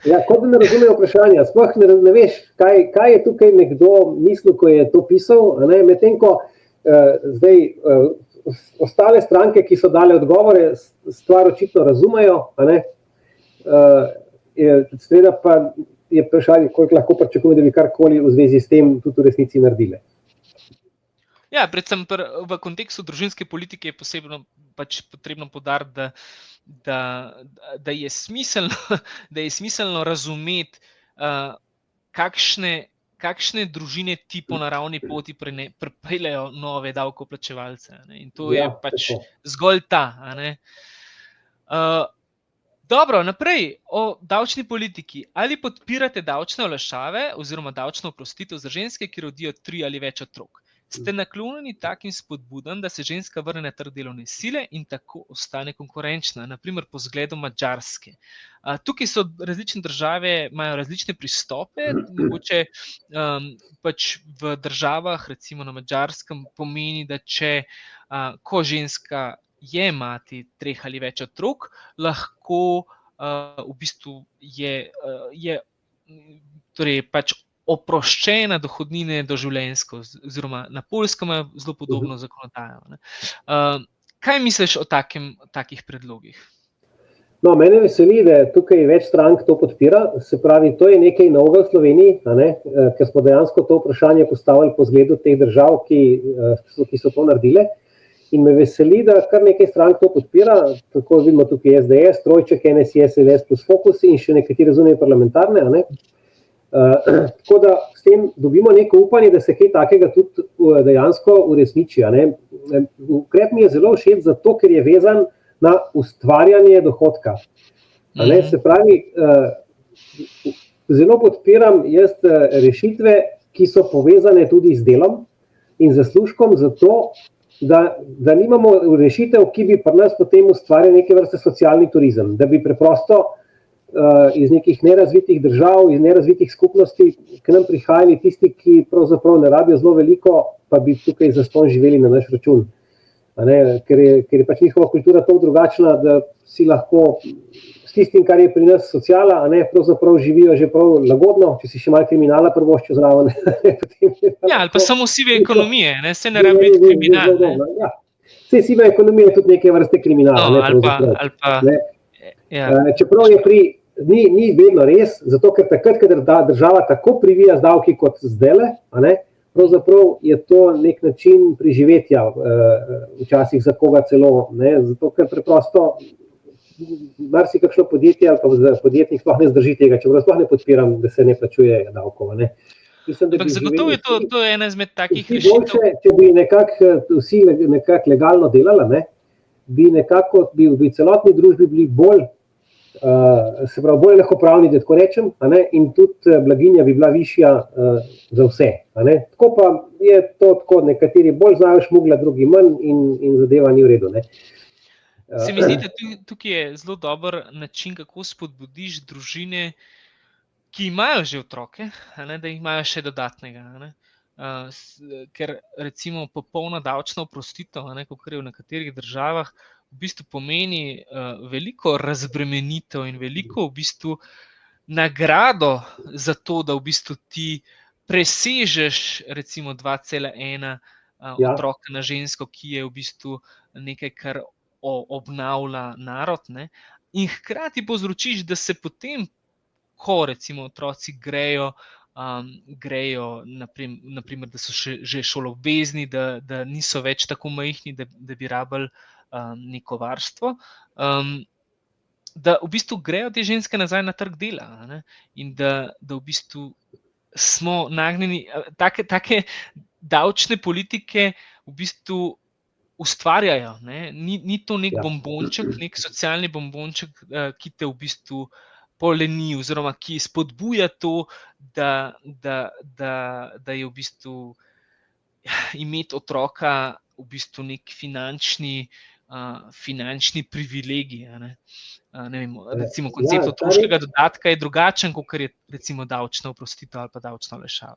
Speaker 1: Ja, kot da ne razumejo vprašanja, sploh ne veš, kaj je tukaj nekdo mislil, ko je to pisal, medtem ko zdaj ostale stranke, ki so dale odgovore, stvar očitno razumejo, seveda pa je vprašanje, koliko lahko pričakujemo, da bi karkoli v zvezi s tem tudi v resnici naredile.
Speaker 2: Ja, predvsem v kontekstu družinske politike je potrebno poudariti, da je smiselno razumeti, kakšne družine ti po naravni poti pripeljejo nove davkoplačevalce. In to je pač zgolj ta. Dobro, naprej o davčni politiki. Ali podpirate davčne olajšave oziroma davčno oprostitev za ženske, ki rodijo 3 ali več otrok? Ste naklonjeni takim spodbudam, da se ženska vrne na trg delovne sile in tako ostane konkurenčna, naprimer po zgledu Madžarske? Tukaj so različne države, imajo različne pristope, mogoče pač v državah, recimo na Madžarskem, pomeni, da ko ženska je mati 3 ali več otrok, lahko v bistvu je torej pač oproščena dohodnine doživljenjsko, oziroma na Poljskem ima zelo podobno zakonodajo. Kaj misliš o takih predlogih?
Speaker 1: No, mene veseli, da tukaj več strank to podpira, se pravi, to je nekaj novega v Sloveniji, ker smo dejansko to vprašanje postavili po zgledu teh držav, ki so to naredile. in me veseli, da kar nekaj strank to podpira, tako vidimo tukaj SDS, Trojček, NSI, SLS plus Fokus in še nekateri zunaj parlamentarne, a ne. Tako da s tem dobimo neko upanje, da se kaj takega tudi dejansko uresniči, a ne. Ukrep mi je zelo všeč zato, ker je vezan na ustvarjanje dohodka. A ne, se pravi, zelo podpiram jaz rešitve, ki so povezane tudi z delom in zaslužkom, zato, da nimamo rešitev, ki bi pri nas potem ustvarjali neke vrste socialni turizem, da bi preprosto iz nekih nerazvitih držav, iz nerazvitih skupnosti k nam prihajali tisti, ki pravzaprav ne rabijo zelo veliko, pa bi tukaj zastonj živeli na naš račun. A ne, ker je pač njihova kultura tako drugačna, da si lahko s tistim, kar je pri nas sociala, a ne, pravzaprav živijo že prav lagodno, če si še malo kriminala prvoščil zraven.
Speaker 2: Ja, ali pa samo sive ekonomije, ne, se ne rabi biti kriminal.
Speaker 1: Ja. Saj siva ekonomija je tudi neke vrste kriminala.
Speaker 2: No, ali pa ja.
Speaker 1: Čeprav je ni vedno res, zato ker takrat, kadar država tako privija z davki kot zdajle, a ne, pravzaprav je to nek način preživetja, včasih za koga celo, ne, zato ker preprosto marsikakšno podjetje ali pa podjetnik sploh ne zdrži tega, čeprav sploh ne podpiram, da se ne plačuje davkov, ne.
Speaker 2: Ampak zagotovo je to ena izmed takih rešitev.
Speaker 1: Če bi vsi nekako legalno delali, ne, bi celotni družbi bili bolj enakopravni, da tako rečem, a ne, in tudi blaginja bi bila višja za vse. A ne. Tako pa je to tako, nekateri bolj znajo šmugla, drugi manj in zadeva ni v redu. Ne.
Speaker 2: Se mi zdi, da tukaj je zelo dober način, kako spodbudiš družine, ki imajo že otroke, a ne, da jih imajo še dodatnega. A ne. Ker recimo popolna davčna oprostitev, kot je v nekaterih državah, v bistvu pomeni veliko razbremenitev in veliko v bistvu nagrado za to, da v bistvu ti presežeš recimo 2,1 otroka na žensko, ki je v bistvu nekaj, kar obnavlja narod, ne? In hkrati povzročiš, da se potem, ko recimo otroci grejo, naprimer, da so že šoloobvezni, da niso več tako majhni, da bi rabili neko varstvo, da v bistvu grejo te ženske nazaj na trg dela, ne? In da v bistvu smo nagnjeni, take davčne politike v bistvu ustvarjajo, ne? Ni to nek bombonček, nek socialni bombonček, ki te v bistvu poleni oziroma ki spodbuja to, da je v bistvu imeti otroka v bistvu nek finančni privilegij. Ne vem, recimo koncept otroškega dodatka je drugačen, kot je recimo davčna oprostitev ali pa davčna olajšava.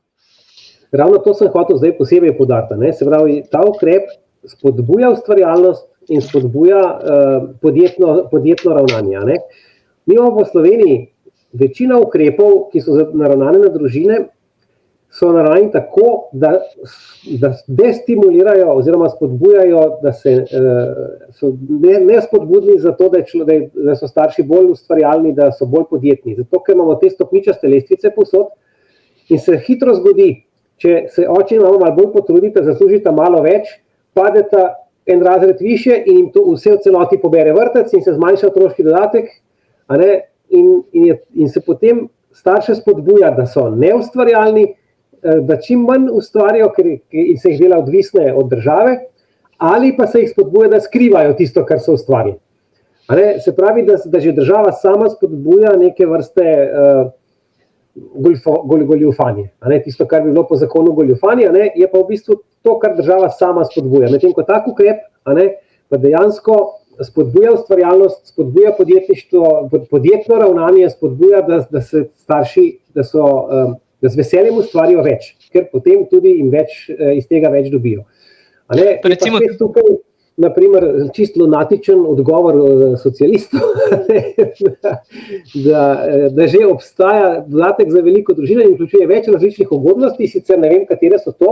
Speaker 1: Ravno to sem hotel zdaj posebej poudariti, ne. Se pravi, ta ukrep spodbuja ustvarjalnost in spodbuja podjetno ravnanje. Ne. Mi imamo v Sloveniji večina ukrepov, ki so naravnane na družine, so naravnani tako, da destimulirajo oziroma spodbujajo, da so nespodbudni za to, da so starši bolj ustvarjalni, da so bolj podjetni. Zato, ker imamo te stopničaste lestvice povsod in se hitro zgodi, če se oče in mama malo bolj potrudita, zaslužita malo več, padeta en razred više in jim to vse v celoti pobere vrtec in se zmanjša otroški dodatek, a ne, in se potem starše spodbuja, da so neustvarjalni, da čim manj ustvarijo, ker se jih dela odvisne od države, ali pa se jih spodbuja, da skrivajo tisto, kar so ustvarili. A ne, se pravi, da že država sama spodbuja neke vrste goljufanje. Tisto, kar bi bilo po zakonu goljufanje, je pa v bistvu to, kar država sama spodbuja. Medtem ko tak ukrep pa dejansko spodbuja ustvarjalnost, spodbuja podjetništvo, podjetno ravnanje, spodbuja, da se starši, da z veseljem ustvarijo več, ker potem tudi jim iz tega več dobijo.
Speaker 2: Recimo,
Speaker 1: je pa spet tukaj, naprimer, čisto lunatičen odgovor socialistov, da že obstaja dodatek za veliko družino in vključuje več različnih ugodnosti, sicer ne vem, katere so to,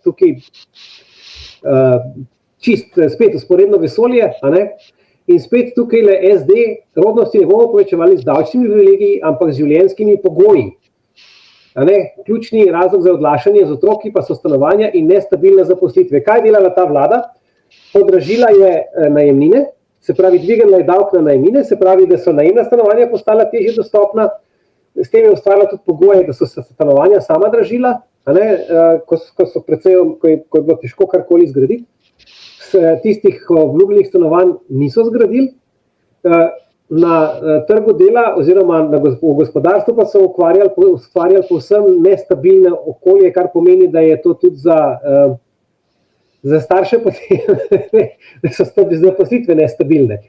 Speaker 1: tukaj spet vzporedno vesolje, in spet tukaj le SD rodnosti ne bomo povečevali z davčnimi privilegiji, ampak z življenjskimi pogoji. Ključni razlog za odlašanje z otroki pa so stanovanja in nestabilne zaposlitve. Kaj je delala ta vlada? podražila je najemnine, se pravi, dvignila je davek na najemnine, se pravi, da so najemna stanovanja postala težje dostopna, s tem je ustvarila tudi pogoje, da so se stanovanja sama dražila, ko je bilo težko karkoli zgraditi. Tistih obljubljenih stanovanj niso zgradili. Na trgu dela oziroma v gospodarstvu pa so ustvarjali povsem nestabilne okolje, kar pomeni, da je to tudi za starše potem, da so zaposlitve nestabilne.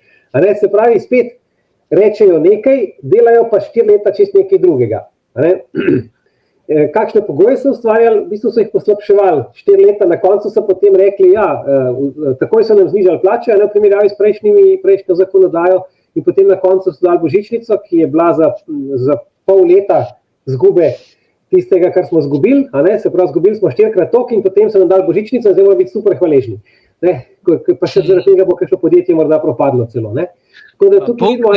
Speaker 1: Se pravi, spet rečejo nekaj, delajo pa 4 leta čist nekaj drugega. Kakšne pogoje so ustvarjali, v bistvu so jih poslabševali 4 leta, na koncu so potem rekli, takoj so nam znižali plače, v primerjavi s prejšnjo zakonodajo, in potem na koncu so dali božičnico, ki je bila za pol leta zgube tistega, kar smo zgubili, se pravi, zgubili smo 4-krat toliko in potem so nam dali božičnico in zdaj moramo biti super hvaležni. Pa še zaradi tega bo kakšno podjetje morda propadlo celo. Tako da tukaj vidimo,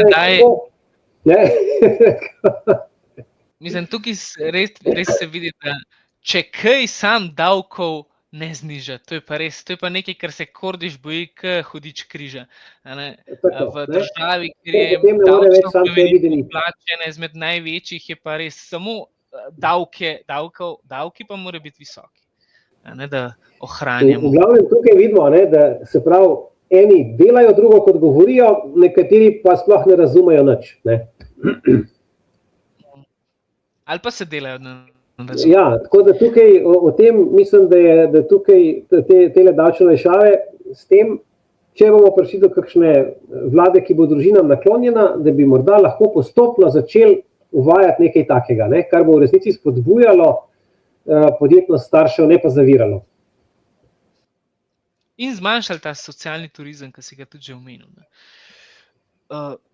Speaker 2: Mislim, tukaj res se vidi, da če kaj sam davkov ne zniža, to je pa nekaj, kar se Kordiš boji, hudič križa. V državi, kjer je davčno plače ena izmed največjih, je pa res samo davki pa mora biti visoki, da ohranjamo.
Speaker 1: V glavnem tukaj vidimo, da se pravi, eni delajo drugo, kot govorijo, nekateri pa sploh ne razumejo nič.
Speaker 2: Ali pa se delajo na
Speaker 1: razumejo. Ja, tako da tukaj o tem mislim, da tukaj tele davčne olajšave s tem, če bomo prišli do kakšne vlade, ki bo družinam naklonjena, da bi morda lahko postopno začeli uvajati nekaj takega, kar bo v resnici spodbujalo podjetnost staršev, ne pa zaviralo.
Speaker 2: In zmanjšali ta socialni turizem, ki si ga tudi že omenil.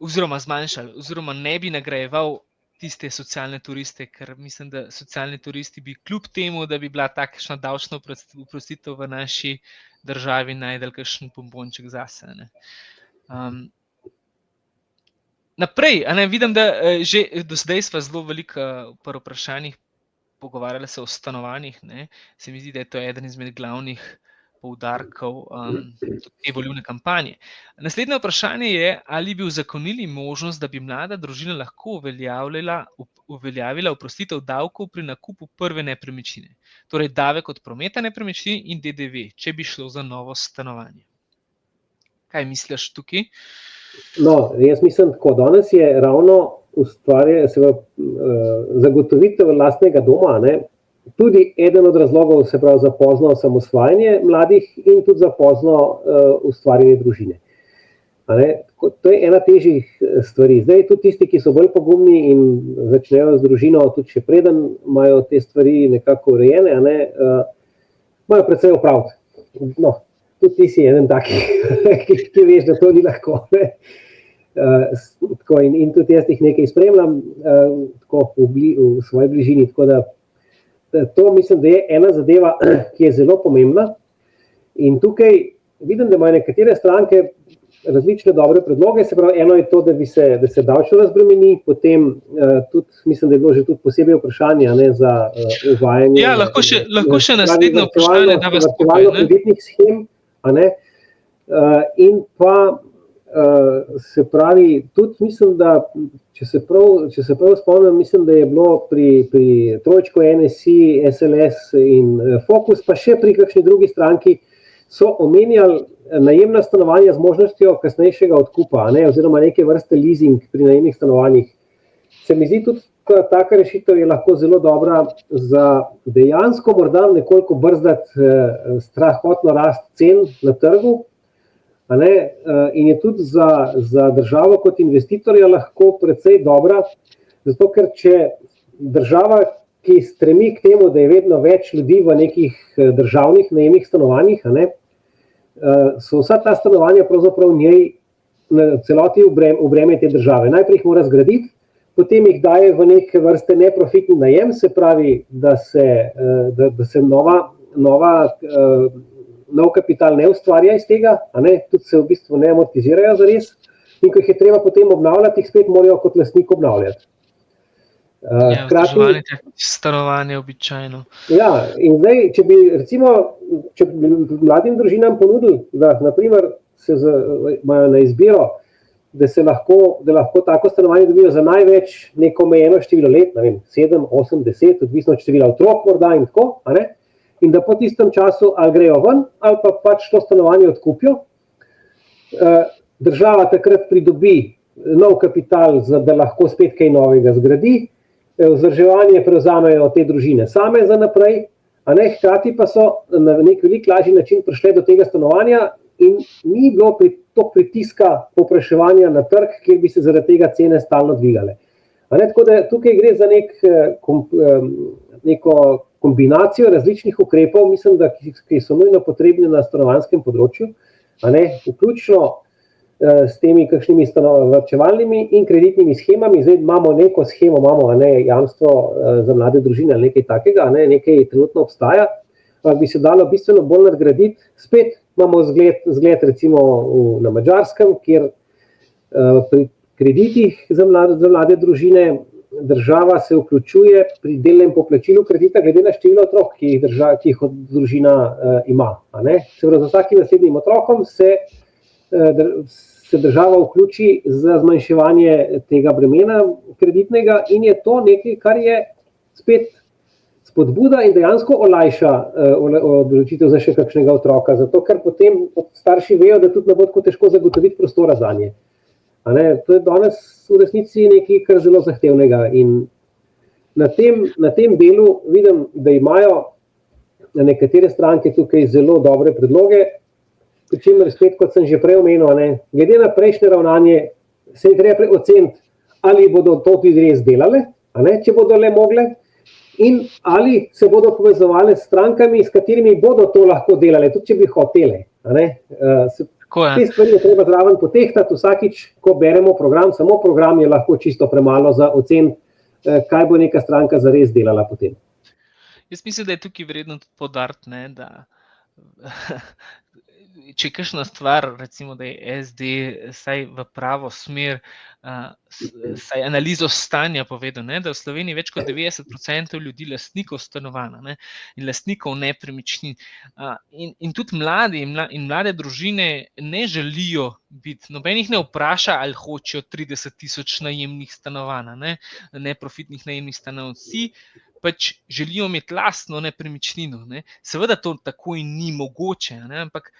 Speaker 2: Oziroma ne bi nagrajeval tiste socialne turiste, ker mislim, da socialni turisti bi kljub temu, da bi bila takšna davčna oprostitev v naši državi, najdel kakšen bombonček zase. Naprej, vidim, da že do zdaj sva zelo veliko pri vprašanjih pogovarjali se o stanovanjih. Se mi zdi, da je to eden izmed glavnih poudarkov te volilne kampanje. Naslednje vprašanje je, ali bi uzakonili možnost, da bi mlada družina lahko uveljavila oprostitev davkov pri nakupu prve nepremičnine, torej davek od prometa nepremičnin in DDV, če bi šlo za novo stanovanje. Kaj misliš tukaj?
Speaker 1: No, jaz mislim, tako danes je ravno zagotovitev lastnega doma, tudi eden od razlogov, se pravi, za pozno osamosvajanje mladih in tudi za pozno ustvarjanje družine. To je ena težjih stvari. Zdaj tudi tisti, ki so bolj pogumni in začnejo z družino, tudi še preden imajo te stvari nekako urejene, imajo precej opraviti. No, tudi ti si eden taki, ki veš, da to ni lahko. In tudi jaz jih nekaj spremljam v svoji bližini, tako da to mislim, da je ena zadeva, ki je zelo pomembna. In tukaj vidim, da imajo nekatere stranke različne dobre predloge, se pravi, eno je to, da se davčno razbremeni, potem tudi, mislim, da je bilo že tudi posebej vprašanje za uvajanje.
Speaker 2: Ja, lahko še naslednje vprašanje, da vas
Speaker 1: tukaj, kreditnih shem, in pa se pravi, tudi mislim, da če se prav spomnim, mislim, da je bilo pri trojčku NSI, SLS in Fokus, pa še pri kakšni drugi stranki so omenjali najemna stanovanja z možnostjo kasnejšega odkupa, oziroma neke vrste leasing pri najemnih stanovanjih. Se mi zdi tudi, da taka rešitev je lahko zelo dobra za dejansko morda nekoliko brzdati strahotno rast cen na trgu, in je tudi za državo kot investitorja lahko precej dobra, zato ker če država, ki stremi k temu, da je vedno več ljudi v nekih državnih najemnih stanovanjih, so vsa ta stanovanja pravzaprav njej celoti v breme te države. Najprej jih mora zgraditi, potem jih daje v neke vrste neprofitni najem, se pravi, da se nov kapital ne ustvarja iz tega, tudi se v bistvu ne amortizirajo zares, in ko jih je treba potem obnavljati, jih spet morajo kot lastnik obnavljati.
Speaker 2: Vzdrževanje teh stanovanj je običajno.
Speaker 1: Ja, in zdaj, če bi recimo mladim družinam ponudili, da naprimer imajo na izbiro, da lahko tako stanovanje dobijo za največ neko omejeno število let, ne vem, 7, 8, 10, odvisno od števila otrok morda in tako, a ne? In da po tistem času ali grejo ven, ali pa pač to stanovanje odkupijo. Država takrat pridobi nov kapital, da lahko spet kaj novega zgradi, vzdrževanje prevzamejo te družine same za naprej, a ne, hkrati pa so na nek velik lažji način prišle do tega stanovanja in ni bilo toliko pritiska povpraševanja na trg, kjer bi se zaradi tega cene stalno dvigale. A ne, tako da tukaj gre za neko kombinacijo različnih ukrepov, mislim, da ki so nujno potrebni na stanovanjskem področju, a ne, vključno s temi kakšnimi varčevalnimi in kreditnimi shemami. Zdaj imamo neko shemo, imamo jamstvo za mlade družine ali nekaj takega, nekaj trenutno obstaja, bi se dalo bistveno bolj nadgraditi. Spet imamo zgled recimo na Madžarskem, kjer pri kreditih za mlade družine država se vključuje pri delnem poplačilu kredita glede na število otrok, ki jih družina ima. Se pravi, z vsakim naslednjim otrokom se država vključi za zmanjševanje tega bremena kreditnega in je to nekaj, kar je spet spodbuda in dejansko olajša odločitev za še kakšnega otroka, zato ker potem starši vejo, da tudi ne bo tako težko zagotoviti prostora zanje. To je danes v resnici nekaj kar zelo zahtevnega in na tem delu vidim, da imajo nekatere stranke tukaj zelo dobre predloge, pri čemer spet, kot sem že prej omenil, glede na prejšnje ravnanje se je treba oceniti, ali bodo to tudi res delale, če bodo le mogle, in ali se bodo povezovali s strankami, s katerimi bodo to lahko delale, tudi če bi hotele. Te stvari je treba zraven potehtati vsakič, ko beremo program, samo program je lahko čisto premalo za oceniti, kaj bo neka stranka zares delala potem.
Speaker 2: Jaz mislim, da je tukaj vredno tudi poudariti, da če je kakšna stvar, recimo, da je SD saj v pravo smer, saj analizo stanja povedal, da v Sloveniji več kot 90% ljudi lastnikov stanovanj in lastnikov nepremičnin. In tudi mladi in mlade družine ne želijo biti, noben jih ne vpraša, ali hočejo 30,000 najemnih stanovanj, neprofitnih najemnih stanovanj. Vsi pač želijo imeti lastno nepremičnino. Seveda to takoj ni mogoče, ampak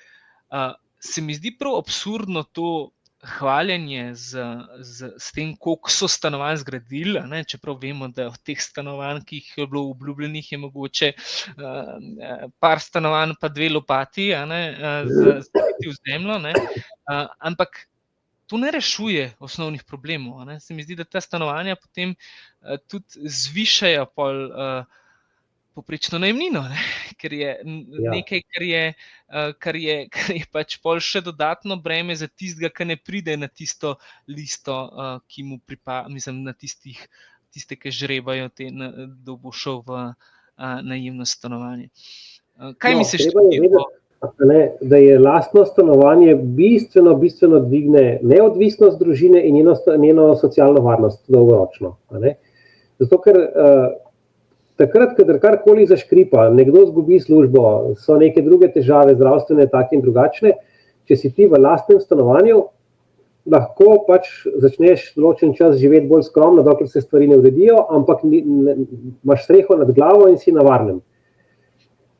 Speaker 2: se mi zdi prav absurdno to hvaljenje s tem, koliko so stanovanj zgradili, čeprav vemo, da od teh stanovanj, ki jih je bilo obljubljenih, je mogoče par stanovanj pa 2 lopati v zemljo, ampak to ne rešuje osnovnih problemov. Se mi zdi, da ta stanovanja potem tudi zvišajo poprečno najemnino, ker je nekaj, kar je pač pol še dodatno breme za tistega, ki ne pride na tisto listo, ki mu pripada, mislim, na tiste, ki žrebajo, da bo šel v najemno stanovanje. Kaj misliš?
Speaker 1: Da je lastno stanovanje bistveno dvigne neodvisnost družine in njeno socialno varnost dolgoročno. Zato, ker takrat, kadar karkoli zaškripa, nekdo izgubi službo, so neke druge težave, zdravstvene, take in drugačne, če si ti v lastnem stanovanju, lahko pač začneš določen čas živeti bolj skromno, dokler se stvari ne uredijo, ampak imaš streho nad glavo in si na varnem.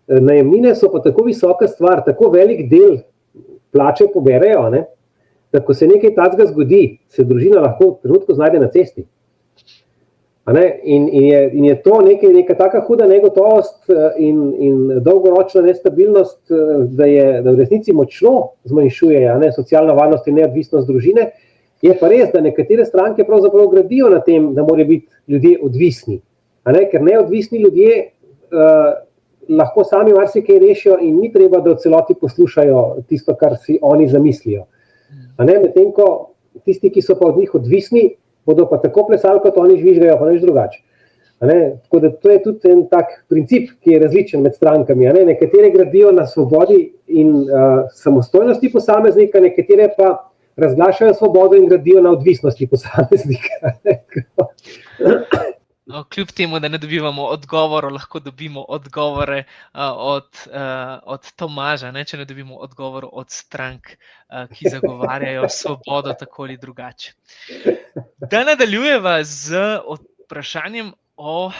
Speaker 1: Najemnine so pa tako visoka stvar, tako velik del plače poberejo, da ko se nekaj takega zgodi, se družina lahko trenutno znajde na cesti. In je to neka taka huda negotovost in dolgoročna nestabilnost, da v resnici močno zmanjšuje socialno varnost in neodvisnost družine. Je pa res, da nekatere stranke pravzaprav gradijo na tem, da morajo biti ljudje odvisni. Ker neodvisni ljudje lahko sami marsikaj rešijo in ni treba, da v celoti poslušajo tisto, kar si oni zamislijo. Medtem ko tisti, ki so pa od njih odvisni, bodo pa tako plesali, kot oni žvižgajo, pa nič drugače. Tako da to je tudi en tak princip, ki je različen med strankami. Nekatere gradijo na svobodi in samostojnosti posameznika, nekatere pa razglašajo svobodo in gradijo na odvisnosti posameznika.
Speaker 2: Kljub temu, da ne dobivamo odgovorov, lahko dobimo odgovore od Tomaža, ne, če ne dobimo odgovorov od strank, ki zagovarjajo svobodo tako ali drugače. Da nadaljujeva z vprašanjem o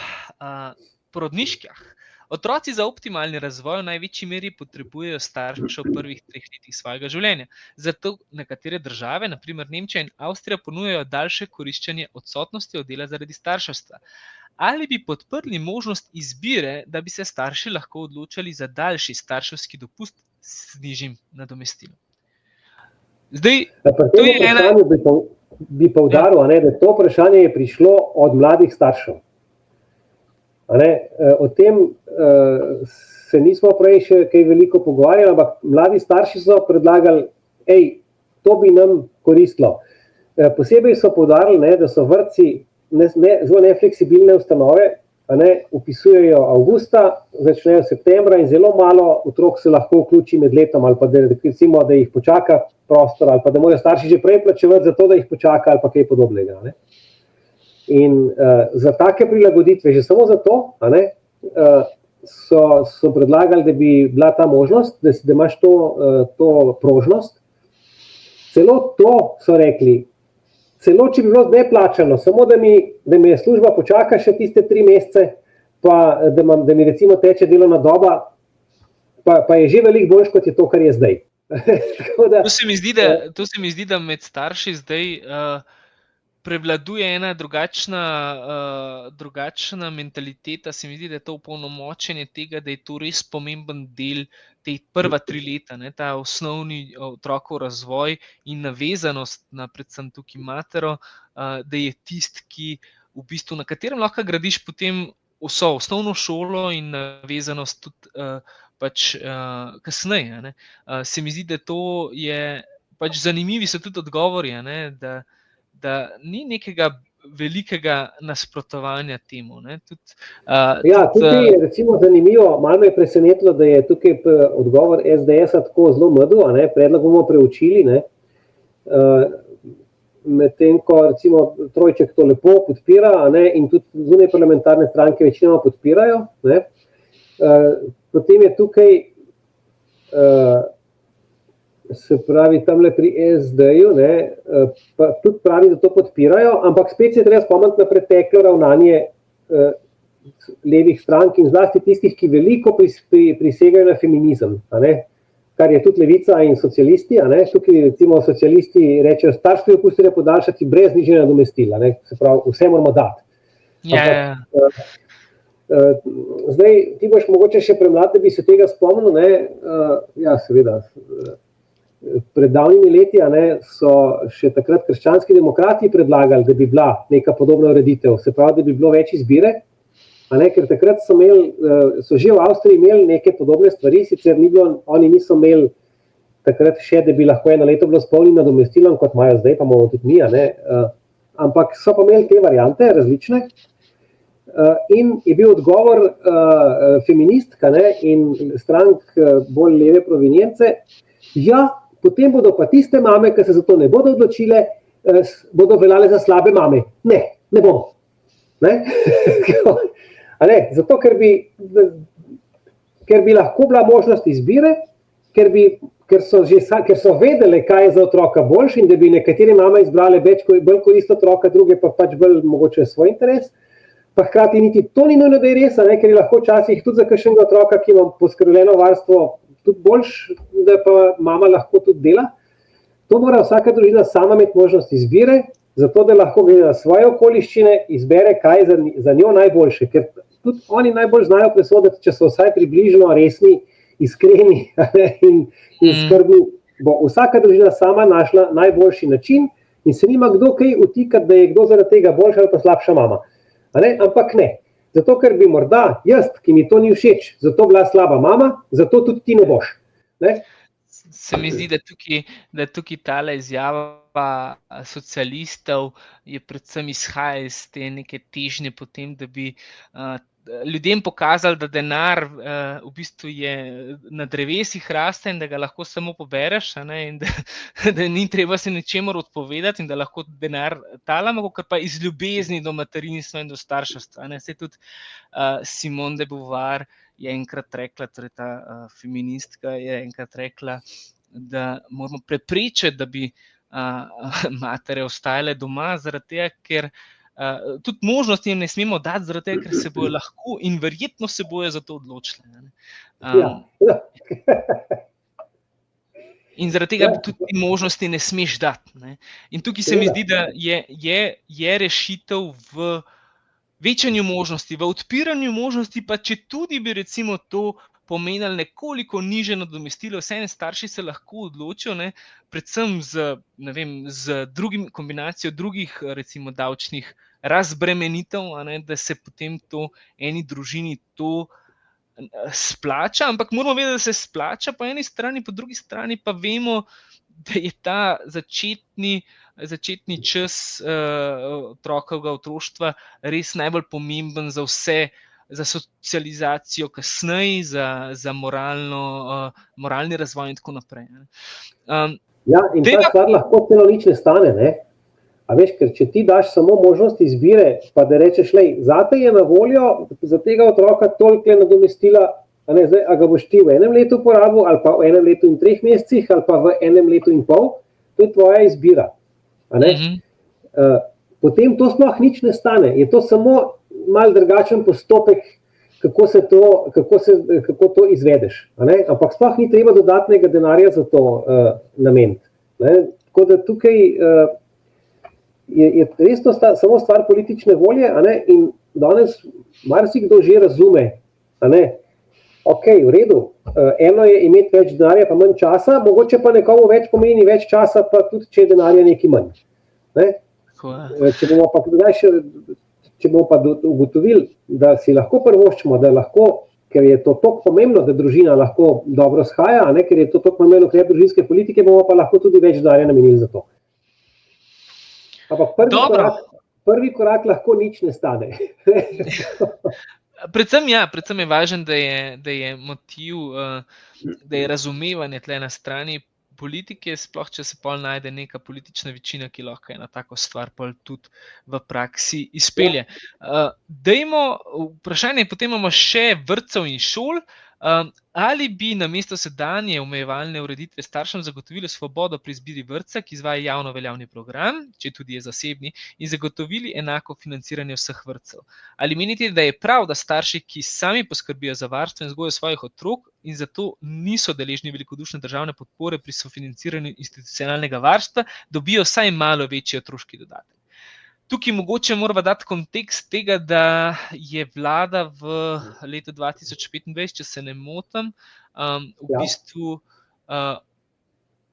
Speaker 2: porodniških. Otroci za optimalni razvoj v največji meri potrebujejo starše v prvih 3 letih svojega življenja. Zato nekatere države, na primer Nemčija in Avstrija, ponujajo daljše koriščenje odsotnosti od dela zaradi starševstva. Ali bi podprli možnost izbire, da bi se starši lahko odločali za daljši starševski dopust s nižjim nadomestilom? Zdaj,
Speaker 1: to je vprašanje, bi poudaril, da to vprašanje je prišlo od mladih staršev. O tem se nismo prej še kaj veliko pogovarjali, ampak mladi starši so predlagali, to bi nam koristilo. Posebej so poudarili, da so vrtci zelo nefleksibilne ustanove, upisujejo avgusta, začnejo septembra in zelo malo otrok se lahko vključi med letom, ali pa da, recimo, da jih počaka prostor, ali pa da morajo starši že prej plačevati za to, da jih počaka, ali pa kaj podobnega. In za take prilagoditve, že samo za to, so predlagali, da bi bila ta možnost, da imaš to prožnost. Celo to so rekli, celo če bi bilo neplačano, samo da mi je služba počaka še tiste 3 mesece, pa da mi recimo teče delovna doba, pa je že veliko boljše, kot je to, kar je zdaj.
Speaker 2: To se mi zdi, da med starši zdaj prevladuje ena drugačna mentaliteta. Se mi zdi, da je to opolnomočenje tega, da je to res pomemben del te prva 3 leta, ta osnovni otrokov razvoj in navezanost na predvsem tukaj matero, da je tisti, ki v bistvu, na katerem lahko gradiš potem vso osnovno šolo in navezanost tudi kasneje. Se mi zdi, da to je zanimivi so tudi odgovori, da ni nekega velikega nasprotovanja temu.
Speaker 1: Tukaj je recimo zanimivo, malo me je presenetilo, da je tukaj odgovor SDS-a tako zelo mrdu, predlog bomo preučili, medtem ko recimo Trojček to lepo podpira, in tudi zunaj parlamentarne stranke večinoma podpirajo. Potem je tukaj se pravi tamle pri SD-ju, pa tudi pravi, da to podpirajo, ampak spet se treba spomniti na preteklo ravnanje levih strank in zlasti tistih, ki veliko prisegajo na feminizem, kar je tudi levica in socialisti. Tukaj recimo socialisti rečejo, starševski dopust treba podaljšati brez nižjega nadomestila, se pravi, vse moramo dati. Zdaj, ti boš mogoče še premlad, da bi se tega spomnil, ja, seveda. Pred davnimi leti so še takrat krščanski demokrati predlagali, da bi bila neka podobna ureditev, se pravi, da bi bilo več izbire, ker takrat so že v Avstriji imeli neke podobne stvari, sicer oni niso imeli takrat še, da bi lahko 1 leto bilo s polnim nadomestilom, kot imajo zdaj, pa imamo tudi mi, ampak so pa imeli te variante različne. In je bil odgovor feministka in strank bolj leve provenience, ja, potem bodo pa tiste mame, ki se za to ne bodo odločile, bodo veljale za slabe mame. Ne bomo. Zato, ker bi lahko bila možnost izbire, ker so vedele, kaj je za otroka boljše in da bi nekatere mame izbrale bolj korist otroka, druge pa pač bolj mogoče svoj interes. Pa hkrati niti to ni nujno, da je res, ker je lahko včasih tudi za kakšnega otroka, ki ima poskrbljeno varstvo, tudi boljš, da pa mama lahko tudi dela. To mora vsaka družina sama imeti možnost izbire, zato da lahko glede na svoje okoliščine izbere, kaj je za njo najboljše. Ker tudi oni najbolj znajo presoditi, če so vsaj približno resni, iskreni in skrbni, bo vsaka družina sama našla najboljši način in se nima kdo kaj vtikati, da je kdo zaradi tega boljša ali pa slabša mama. Ampak ne. Zato, ker bi morda jaz, ki mi to ni všeč, zato bila slaba mama, zato tudi ti ne boš.
Speaker 2: Se mi zdi, da tukaj tale izjava socialistov je predvsem izhaja iz te neke težnje potem, da bi ljudem pokazali, da denar v bistvu je na drevesih raste in da ga lahko samo pobereš, in da ni treba se ničemur odpovedati in da lahko denar talamo, kakor pa iz ljubezni do materinstva in do starševstva. Saj tudi Simone de Beauvoir je enkrat rekla, torej ta feministka je enkrat rekla, da moramo preprečiti, da bi matere ostajale doma, zaradi tega, ker tudi možnosti jim ne smemo dati, zaradi tega, ker se bojo lahko in verjetno se bojo za to odločile. In zaradi tega tudi možnosti ne smeš dati. In tukaj se mi zdi, da je rešitev v večanju možnosti, v odpiranju možnosti, pa če tudi bi recimo to pomenili nekoliko nižje nadomestilo, vseeno starši se lahko odločijo, predvsem z kombinacijo drugih recimo davčnih razbremenitev, da se potem to eni družini to splača, ampak moramo vedeti, da se splača po eni strani, po drugi strani pa vemo, da je ta začetni čas otrokovega otroštva res najbolj pomemben za vse, za socializacijo kasneje, za moralni razvoj in tako naprej.
Speaker 1: In ta stvar lahko celo nič ne stane, ne? A veš, ker če ti daš samo možnost izbire, pa da rečeš, zate je na voljo za tega otroka toliko nadomestila, a ga boš ti v enem letu porabil, ali pa v enem letu in 3 mesecih, ali pa v enem letu in pol, to je tvoja izbira. Potem to sploh nič ne stane. Je to samo malo drugačen postopek, kako to izvedeš. Ampak sploh ni treba dodatnega denarja za to nameniti. Tako da tukaj je res to samo stvar politične volje, in danes marsikdo že razume. Ok, v redu, eno je imeti več denarja pa manj časa, mogoče pa nekomu več pomeni več časa, pa tudi če je denarja nekaj manj. Če bomo pa ugotovili, da si lahko privoščimo, da lahko, ker je to toliko pomembno, da družina lahko dobro shaja, ker je to toliko pomembno ukrep družinske politike, bomo pa lahko tudi več denarja namenili za to. Ampak prvi korak lahko nič ne stane.
Speaker 2: Predvsem je važno, da je motiv, da je razumevanje tle na strani politike, sploh če se pol najde neka politična večina, ki lahko eno tako stvar pol tudi v praksi izpelje. Vprašanje, potem imamo še vrtcev in šol. Ali bi namesto sedanje omejevalne ureditve staršem zagotovili svobodo pri izbiri vrtca, ki izvaja javno veljavni program, če tudi je zasebni, in zagotovili enako financiranje vseh vrtcev? Ali menite, da je prav, da starši, ki sami poskrbijo za varstvo in vzgojo svojih otrok in zato niso deležni velikodušne državne podpore pri sofinanciranju institucionalnega varstva, dobijo vsaj malo večji otroški dodatek? Tukaj mogoče moramo dati kontekst tega, da je vlada v letu 2025, če se ne motim, v bistvu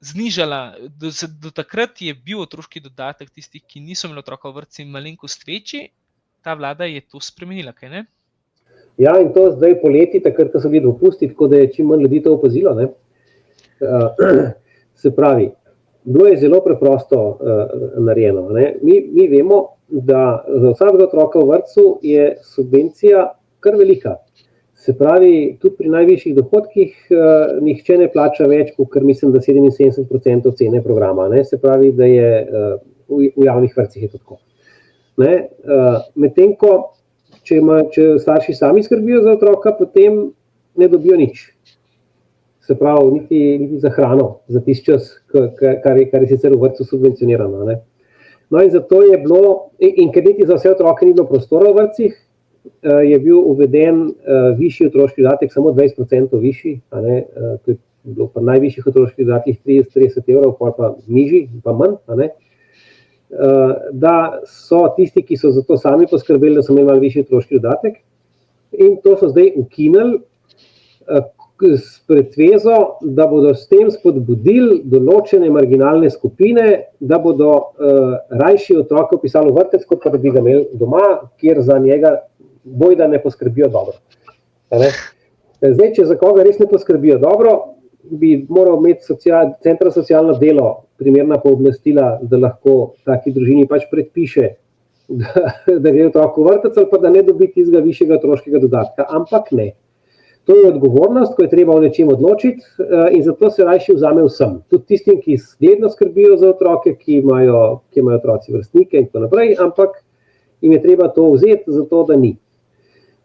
Speaker 2: znižala, do takrat je bil otroški dodatek tistih, ki niso imeli otroka v vrtcu, malenkost večji, ta vlada je to spremenila, kaj ne?
Speaker 1: Ja, in to zdaj poleti, takrat, ko so bili dopusti, tako da je čim manj ljudi to opazilo. Se pravi, bilo je zelo preprosto narejeno. Mi vemo, da za vsakega otroka v vrtcu je subvencija kar velika. Se pravi, tudi pri najvišjih dohodkih nihče ne plača več, kot mislim, da 77% cene programa. Se pravi, da je v javnih vrtcih je to tako. Medtem ko, če starši sami skrbijo za otroka, potem ne dobijo nič. Se pravi, niti za hrano, za tisti čas, kar je sicer v vrtcu subvencionirano. No in zato je bilo, in ker niti za vse otroke ni bilo prostora v vrtcih, je bil uveden višji otroški dodatek, samo 20% višji, to je bilo pa najvišjih otroških dodatkih 30 evrov, pa nižji, pa manj, da so tisti, ki so za to sami poskrbeli, da so imeli višji otroški dodatek, in to so zdaj ukinili, s pretvezo, da bodo s tem spodbudili določene marginalne skupine, da bodo rajši otroka vpisali v vrtec, kot pa da bi ga imeli doma, kjer za njega bojda ne poskrbijo dobro. Zdaj, če za koga res ne poskrbijo dobro, bi moral imeti center za socialno delo primerna pooblastila, da lahko taki družini pač predpiše da gre otrok v vrtec ali pa da ne dobi tistega višjega otroškega dodatka, ampak ne. To je odgovornost, ko je treba o nečem odločiti in zato se rajši vzame vsem. Tudi tistim, ki zgledno skrbijo za otroke, ki imajo otroci vrstnike in tako naprej, ampak jim je treba to vzeti, zato da ni.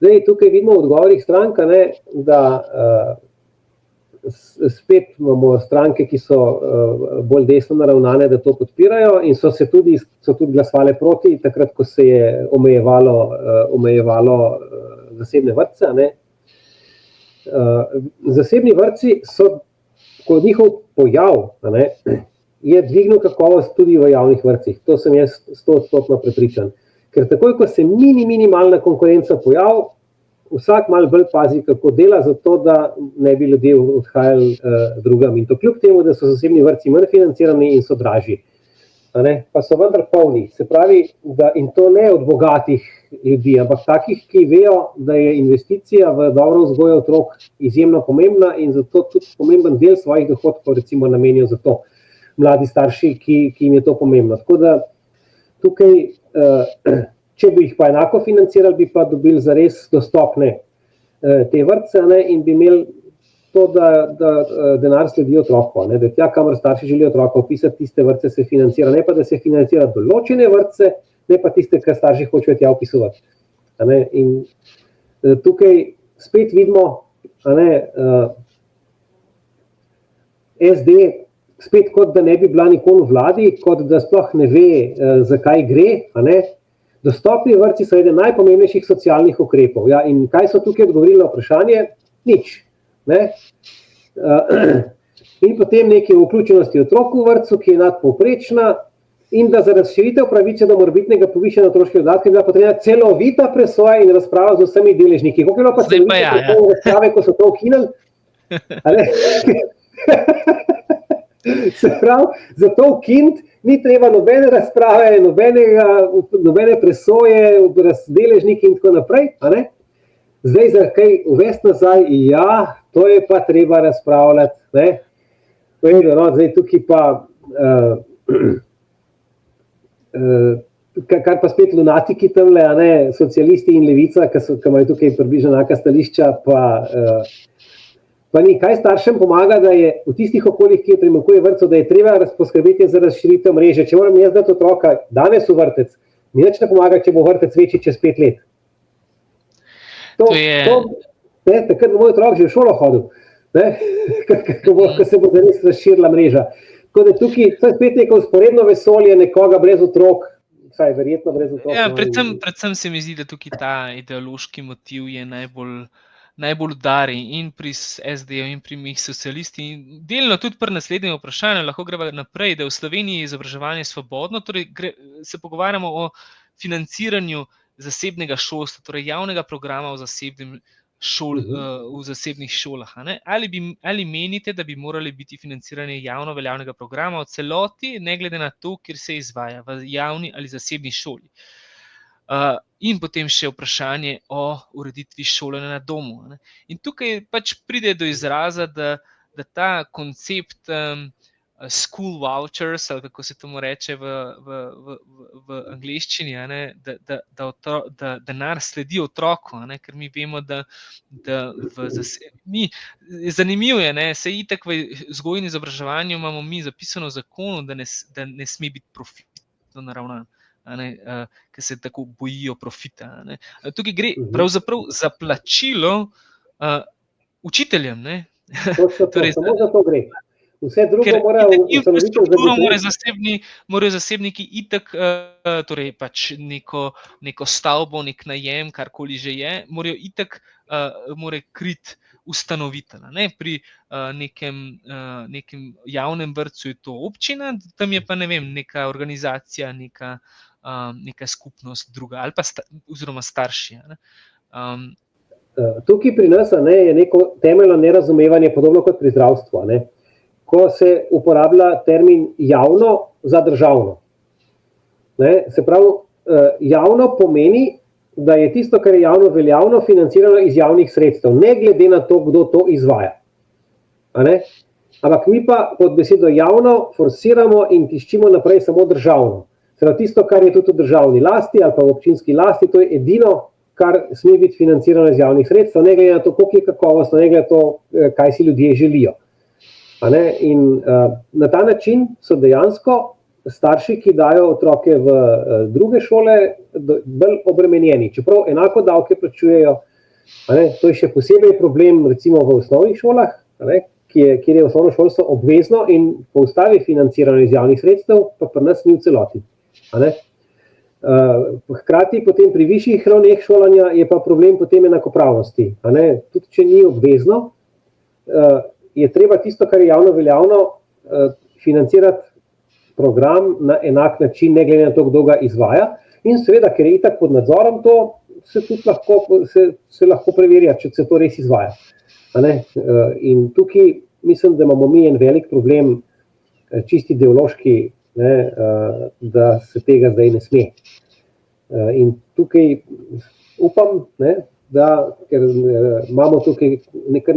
Speaker 1: Zdaj, tukaj vidimo v odgovorih stranka, da spet imamo stranke, ki so bolj desno naravnane, da to podpirajo in so tudi glasovale proti, takrat, ko se je omejevalo zasebne vrtce. Zasebni vrtci so, kot njihov pojav, je dvignil kakovost tudi v javnih vrtcih. To sem jaz 100% prepričan. Ker takoj, ko se minimalna konkurenca pojavi, vsak malo bolj pazi, kako dela, zato da ne bi ljudje odhajali drugam. In to kljub temu, da so zasebni vrtci manj financirani in so dražji. Pa so vendar polni. Se pravi, in to ne od bogatih ljudi, ampak takih, ki vejo, da je investicija v dobro vzgojo otrok izjemno pomembna in zato tudi pomemben del svojih dohodkov recimo namenijo za to mladi starši, ki jim je to pomembno. Tako da tukaj, če bi jih pa enako financirali, bi pa dobili zares dostopne te vrtce in bi imeli to, da denar sledi otroku, da tja, kamor starši želijo otroka vpisati, tiste vrtce se financira, ne pa da se financira določene vrtce, ne pa tiste, kar starši hočejo tja vpisovati. In tukaj spet vidimo, SD spet kot da ne bi bila nikoli v vladi, kot da sploh ne ve, zakaj gre. Dostopni vrtci so eden najpomembnejših socialnih ukrepov. Ja, in kaj so tukaj odgovorili na vprašanje? Nič. In potem nekaj vključenosti otrok v vrtcu, ki je nadpovprečna, in da za razširitev pravice do morebitnega povišanja otroškega dodatka je bila potrebna celovita presoja in razprava z vsemi deležniki. Kako je bilo pa celovita razprave, ko so to ukinili? Se pravi, za to ukiniti ni treba nobene razprave, nobene presoje, deležniki in tako naprej. Zdaj za kaj uvesti nazaj, ja, to je pa treba razpravljati. Zdaj tukaj pa, kar pa spet lunatiki tamle, socialisti in levica, ki imajo tukaj približno enaka stališča, pa ni. Kaj staršem pomaga, da je v tistih okoljih, kjer primanjkuje vrtcev, da je treba poskrbeti za razširitev mreže. Če moram jaz dati otroka danes v vrtec, mi nič ne pomaga, če bo vrtec večji čez 5 let. Takrat bo moj otrok že v šolo hodil, ko se bo zares razširila mreža. Tako da tukaj to je spet neko vzporedno vesolje nekoga brez otrok, vsaj verjetno brez otrok.
Speaker 2: Ja, predvsem se mi zdi, da tukaj ta ideološki motiv je najbolj udari in pri SD-ju in pri njih socialisti. In delno tudi pri naslednjem vprašanju, lahko greva naprej, da v Sloveniji je izobraževanje svobodno, torej se pogovarjamo o financiranju zasebnega šolstva, torej javnega programa v zasebnih šolah. Ali menite, da bi morali biti financiranje javno veljavnega programa v celoti, ne glede na to, kjer se izvaja, v javni ali zasebni šoli? In potem še vprašanje o ureditvi šolanja na domu. In tukaj pač pride do izraza, da ta koncept school vouchers, ali kako se tomu reče v angleščini, da denar sledi otroku, ker mi vemo, da zanimivo je, se itak v vzgoji in izobraževanju imamo mi zapisano v zakonu, da ne sme biti profitno naravnan, ker se tako bojijo profita. Tukaj gre pravzaprav za plačilo učiteljem.
Speaker 1: Samo za to gre. Vse drugo
Speaker 2: morajo zasebniki itak, torej pač neko stavbo, nek najem, karkoli že je, morajo itak kriti ustanovitelj. Pri nekem javnem vrtcu je to občina, tam je pa neka organizacija, neka skupnost druga ali pa oziroma starši.
Speaker 1: Tukaj pri nas je neko temeljno nerazumevanje, podobno kot pri zdravstvu. Ko se uporablja termin javno za državno. Se pravi, javno pomeni, da je tisto, kar je javno veljavno, financirano iz javnih sredstev, ne glede na to, kdo to izvaja. Ampak mi pa pod besedo javno forsiramo in tiščimo naprej samo državno. Tisto, kar je tudi v državni lasti ali pa v občinski lasti, to je edino, kar sme biti financirano iz javnih sredstev, ne glede na to, koliko je kakovostno, ne glede na to, kaj si ljudje želijo. In na ta način so dejansko starši, ki dajo otroke v druge šole, bolj obremenjeni. Čeprav enako davke plačujejo, to je še posebej problem recimo v osnovnih šolah, kjer je osnovno šolstvo obvezno in po ustavi financirano iz javnih sredstev, pa pri nas ni v celoti. Hkrati potem pri višjih ravneh šolanja je pa problem potem enakopravnosti. Tudi če ni obvezno, je treba tisto, kar je javno veljavno, financirati program na enak način, ne glede na to, kdo ga izvaja. In seveda, ker je itak pod nadzorom, to se tudi lahko preverja, če se to res izvaja. In tukaj mislim, da imamo mi en velik problem, čisti ideološki, da se tega zdaj ne sme. In tukaj upam, da, ker imamo tukaj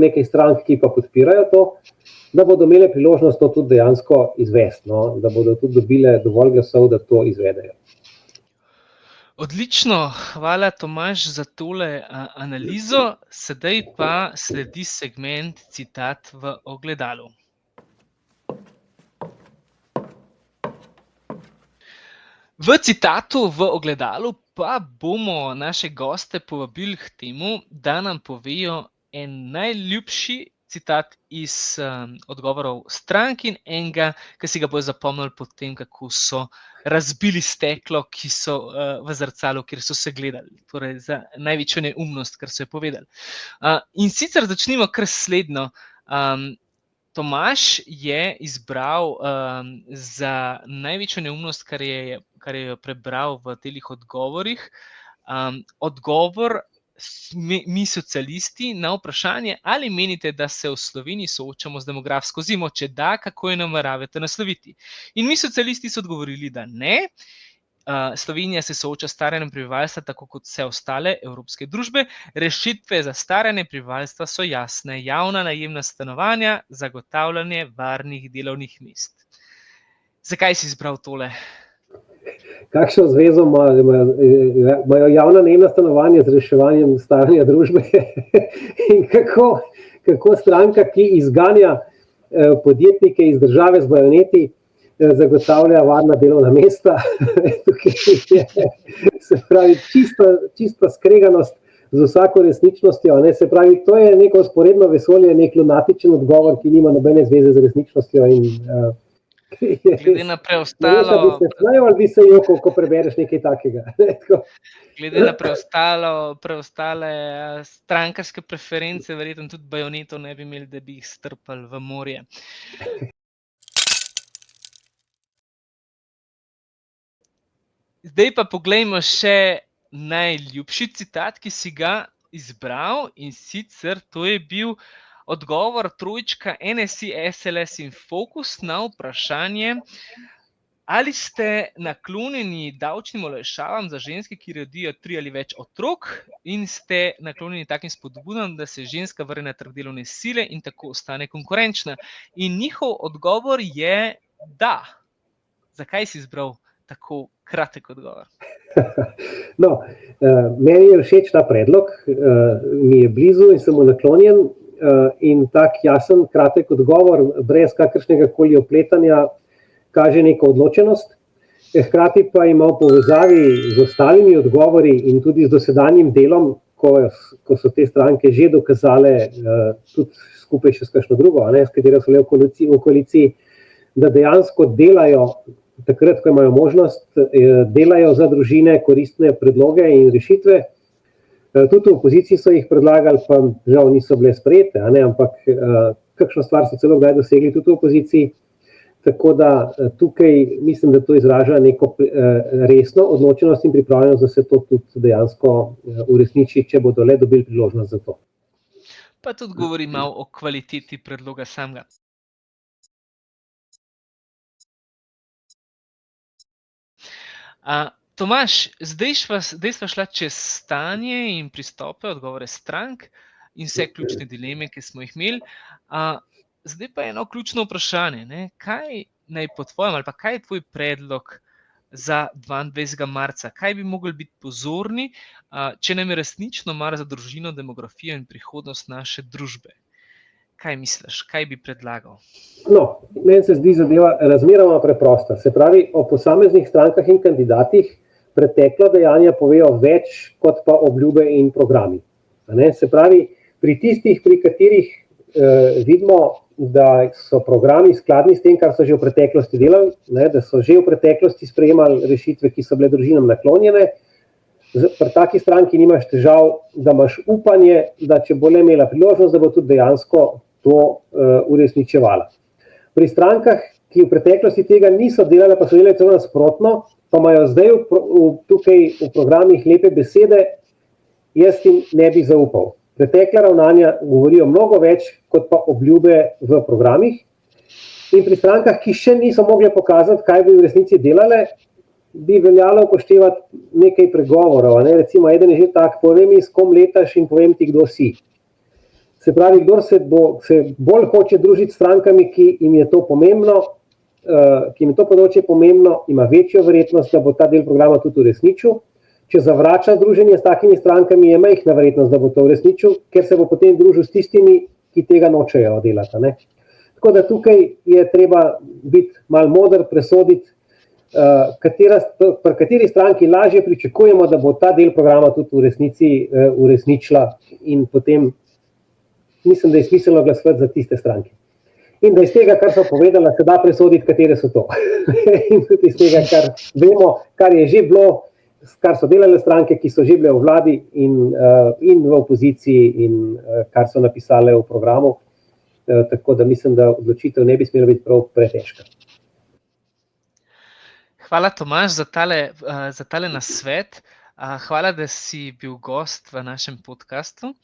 Speaker 1: nekaj strank, ki pa podpirajo to, da bodo imele priložnost to tudi dejansko izvesti, da bodo tudi dobile dovolj glasov, da to izvedejo.
Speaker 2: Odlično, hvala Tomaž za tole analizo. Sedaj pa sledi segment Citat v ogledalu. V citatu v ogledalu pa bomo naše goste povabili k temu, da nam povejo en najljubši citat iz odgovorov strank in enega, ki si ga bojo zapomnili po tem, kako so razbili steklo, ki so v zrcalu, kjer so se gledali. Torej za največjo neumnost, kar so jo povedali. In sicer začnimo kar slednjo. Tomaž je izbral za največjo neumnost, kar je prebral v telih odgovorih, odgovor mi socialisti na vprašanje, ali menite, da se v Sloveniji soočamo z demografsko zimo, če da, kako jo nameravate nasloviti. In mi socialisti so odgovorili, da ne. Slovenija se sooča s staranjem prebivalstva, tako kot vse ostale evropske družbe. Rešitve za staranje prebivalstva so jasne: javna najemna stanovanja, zagotavljanje varnih delovnih mest. Zakaj si izbral tole?
Speaker 1: Kakšno zvezo imajo javna najemna stanovanja z reševanjem staranja družbe? In kako stranka, ki izganja podjetnike iz države z bajoneti, zagotavlja varna delovna mesta? Se pravi, čista skreganost z vsako resničnostjo. Se pravi, to je neko vzporedno vesolje, nek lunatičen odgovor, ki nima nobene zveze z resničnostjo.
Speaker 2: Glede na preostalo,
Speaker 1: bi se jokal, ko prebereš nekaj takega.
Speaker 2: Glede na preostale strankarske preference, verjetno tudi bajonetov ne bi imeli, da bi jih strpali v morje. Zdaj pa poglejmo še najljubši citat, ki si ga izbral, in sicer to je bil odgovor trojčka NSi, SLS in Fokus na vprašanje, ali ste naklonjeni davčnim olajšavam za ženske, ki rodijo 3 ali več otrok, in ste naklonjeni takim spodbudam, da se ženska vrne na trg delovne sile in tako ostane konkurenčna. In njihov odgovor je da. Zakaj si izbral tako kratek odgovor?
Speaker 1: No, meni je všeč ta predlog, mi je blizu in sem mu naklonjen. In tak jasen, kratek odgovor, brez kakršnega koli opletanja, kaže neko odločenost. Hkrati pa ima v povezavi z ostalimi odgovori in tudi z dosedanjim delom, ko so te stranke že dokazale, tudi skupaj še s kakšno drugo, s katero so bile v koaliciji, da dejansko delajo, takrat, ko imajo možnost, delajo za družine koristne predloge in rešitve. Tudi v opoziciji so jih predlagali, pa žal niso bile sprejete, ampak kakšno stvar so celo kdaj dosegli tudi v opoziciji. Tako da tukaj mislim, da to izraža neko resno odločenost in pripravljenost, da se to tudi dejansko uresniči, če bodo le dobili priložnost za to.
Speaker 2: Pa tudi govori malo o kvaliteti predloga samega. Tomaž, zdaj sva šla čez stanje in pristope, odgovore strank in vse ključne dileme, ki smo jih imeli. Zdaj pa eno ključno vprašanje. Kaj naj po tvojem, ali pa kaj je tvoj predlog za 22. marca? Kaj bi mogli biti pozorni, če nam je resnično mar za družino, demografijo in prihodnost naše družbe? Kaj misliš, kaj bi predlagal?
Speaker 1: No, meni se zdi zadeva razmeroma preprosta. Se pravi, o posameznih strankah in kandidatih pretekla dejanja povejo več kot pa obljube in programi. Se pravi, pri tistih, pri katerih vidimo, da so programi skladni s tem, kar so že v preteklosti delali, da so že v preteklosti sprejemali rešitve, ki so bile družinam naklonjene, pri taki stranki nimaš težav, da imaš upanje, da če bo le imela priložnost, da bo tudi dejansko to uresničevala. Pri strankah, ki v preteklosti tega niso delale, pa so delale celo nasprotno, pa imajo zdaj tukaj v programih lepe besede, jaz jim ne bi zaupal. Pretekla ravnanja govorijo mnogo več kot pa obljube v programih. In pri strankah, ki še niso mogle pokazati, kaj bi v resnici delale, bi veljalo upoštevati nekaj pregovorov. Recimo, eden je že tak, povem mi, s kom letaš in povem ti, kdo si. Se pravi, kdor se bolj hoče družiti s strankami, ki jim je to pomembno, ki jim je to področje pomembno, ima večjo verjetnost, da bo ta del programa tudi uresničil. Če zavrača druženje s takimi strankami, je majhna verjetnost, da bo to uresničil, ker se bo potem družil s tistimi, ki tega nočejo delati. Tako da tukaj je treba biti malo moder, presoditi, pri kateri stranki lažje pričakujemo, da bo ta del programa tudi v resnici uresničila, in potem mislim, da je smiselno glasovati za tiste stranke. In da iz tega, kar so povedala, se da presoditi, katere so to. In tudi iz tega, kar vemo, kar je že bilo, kar so delale stranke, ki so že bile v vladi in v opoziciji, in kar so napisale v programu. Tako da mislim, da odločitev ne bi smela biti prav pretežka.
Speaker 2: Hvala, Tomaž, za tale nasvet. Hvala, da si bil gost v našem podkastu.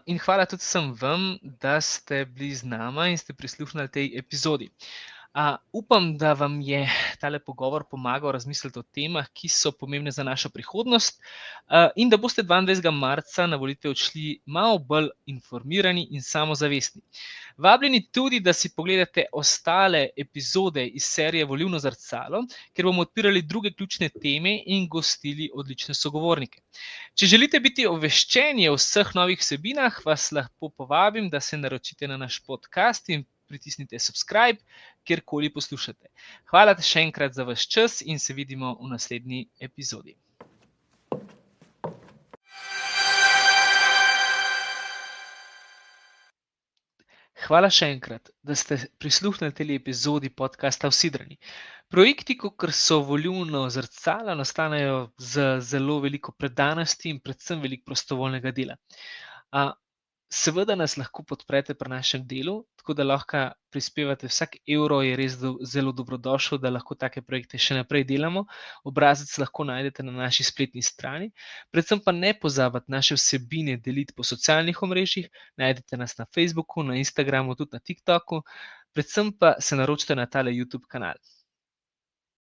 Speaker 2: In hvala tudi vsem vam, da ste bili z nama in ste prisluhnili tej epizodi. Upam, da vam je tale pogovor pomagal razmisliti o temah, ki so pomembne za našo prihodnost, in da boste 22. marca na volitve odšli malo bolj informirani in samozavestni. Vabljeni tudi, da si pogledate ostale epizode iz serije Volilno zrcalo, kjer bomo odpirali druge ključne teme in gostili odlične sogovornike. Če želite biti obveščeni o vseh novih vsebinah, vas lahko povabim, da se naročite na naš podcast in pritisnite subscribe, kjerkoli poslušate. Hvala še enkrat za vaš čas in se vidimo v naslednji epizodi. Hvala še enkrat, da ste prisluhnili tej epizodi podcasta Vsidrani. Projekti, kot so Volilno zrcalo, nastanejo z zelo veliko predanosti in predvsem veliko prostovoljnega dela. Seveda nas lahko podprete pri našem delu, tako da lahko prispevate. Vsak evro je res zelo dobrodošel, da lahko take projekte še naprej delamo. Obrazec lahko najdete na naši spletni strani. Predvsem pa ne pozabite naše vsebine deliti po socialnih omrežjih. Najdete nas na Facebooku, na Instagramu, tudi na TikToku. Predvsem pa se naročite na tale YouTube kanal.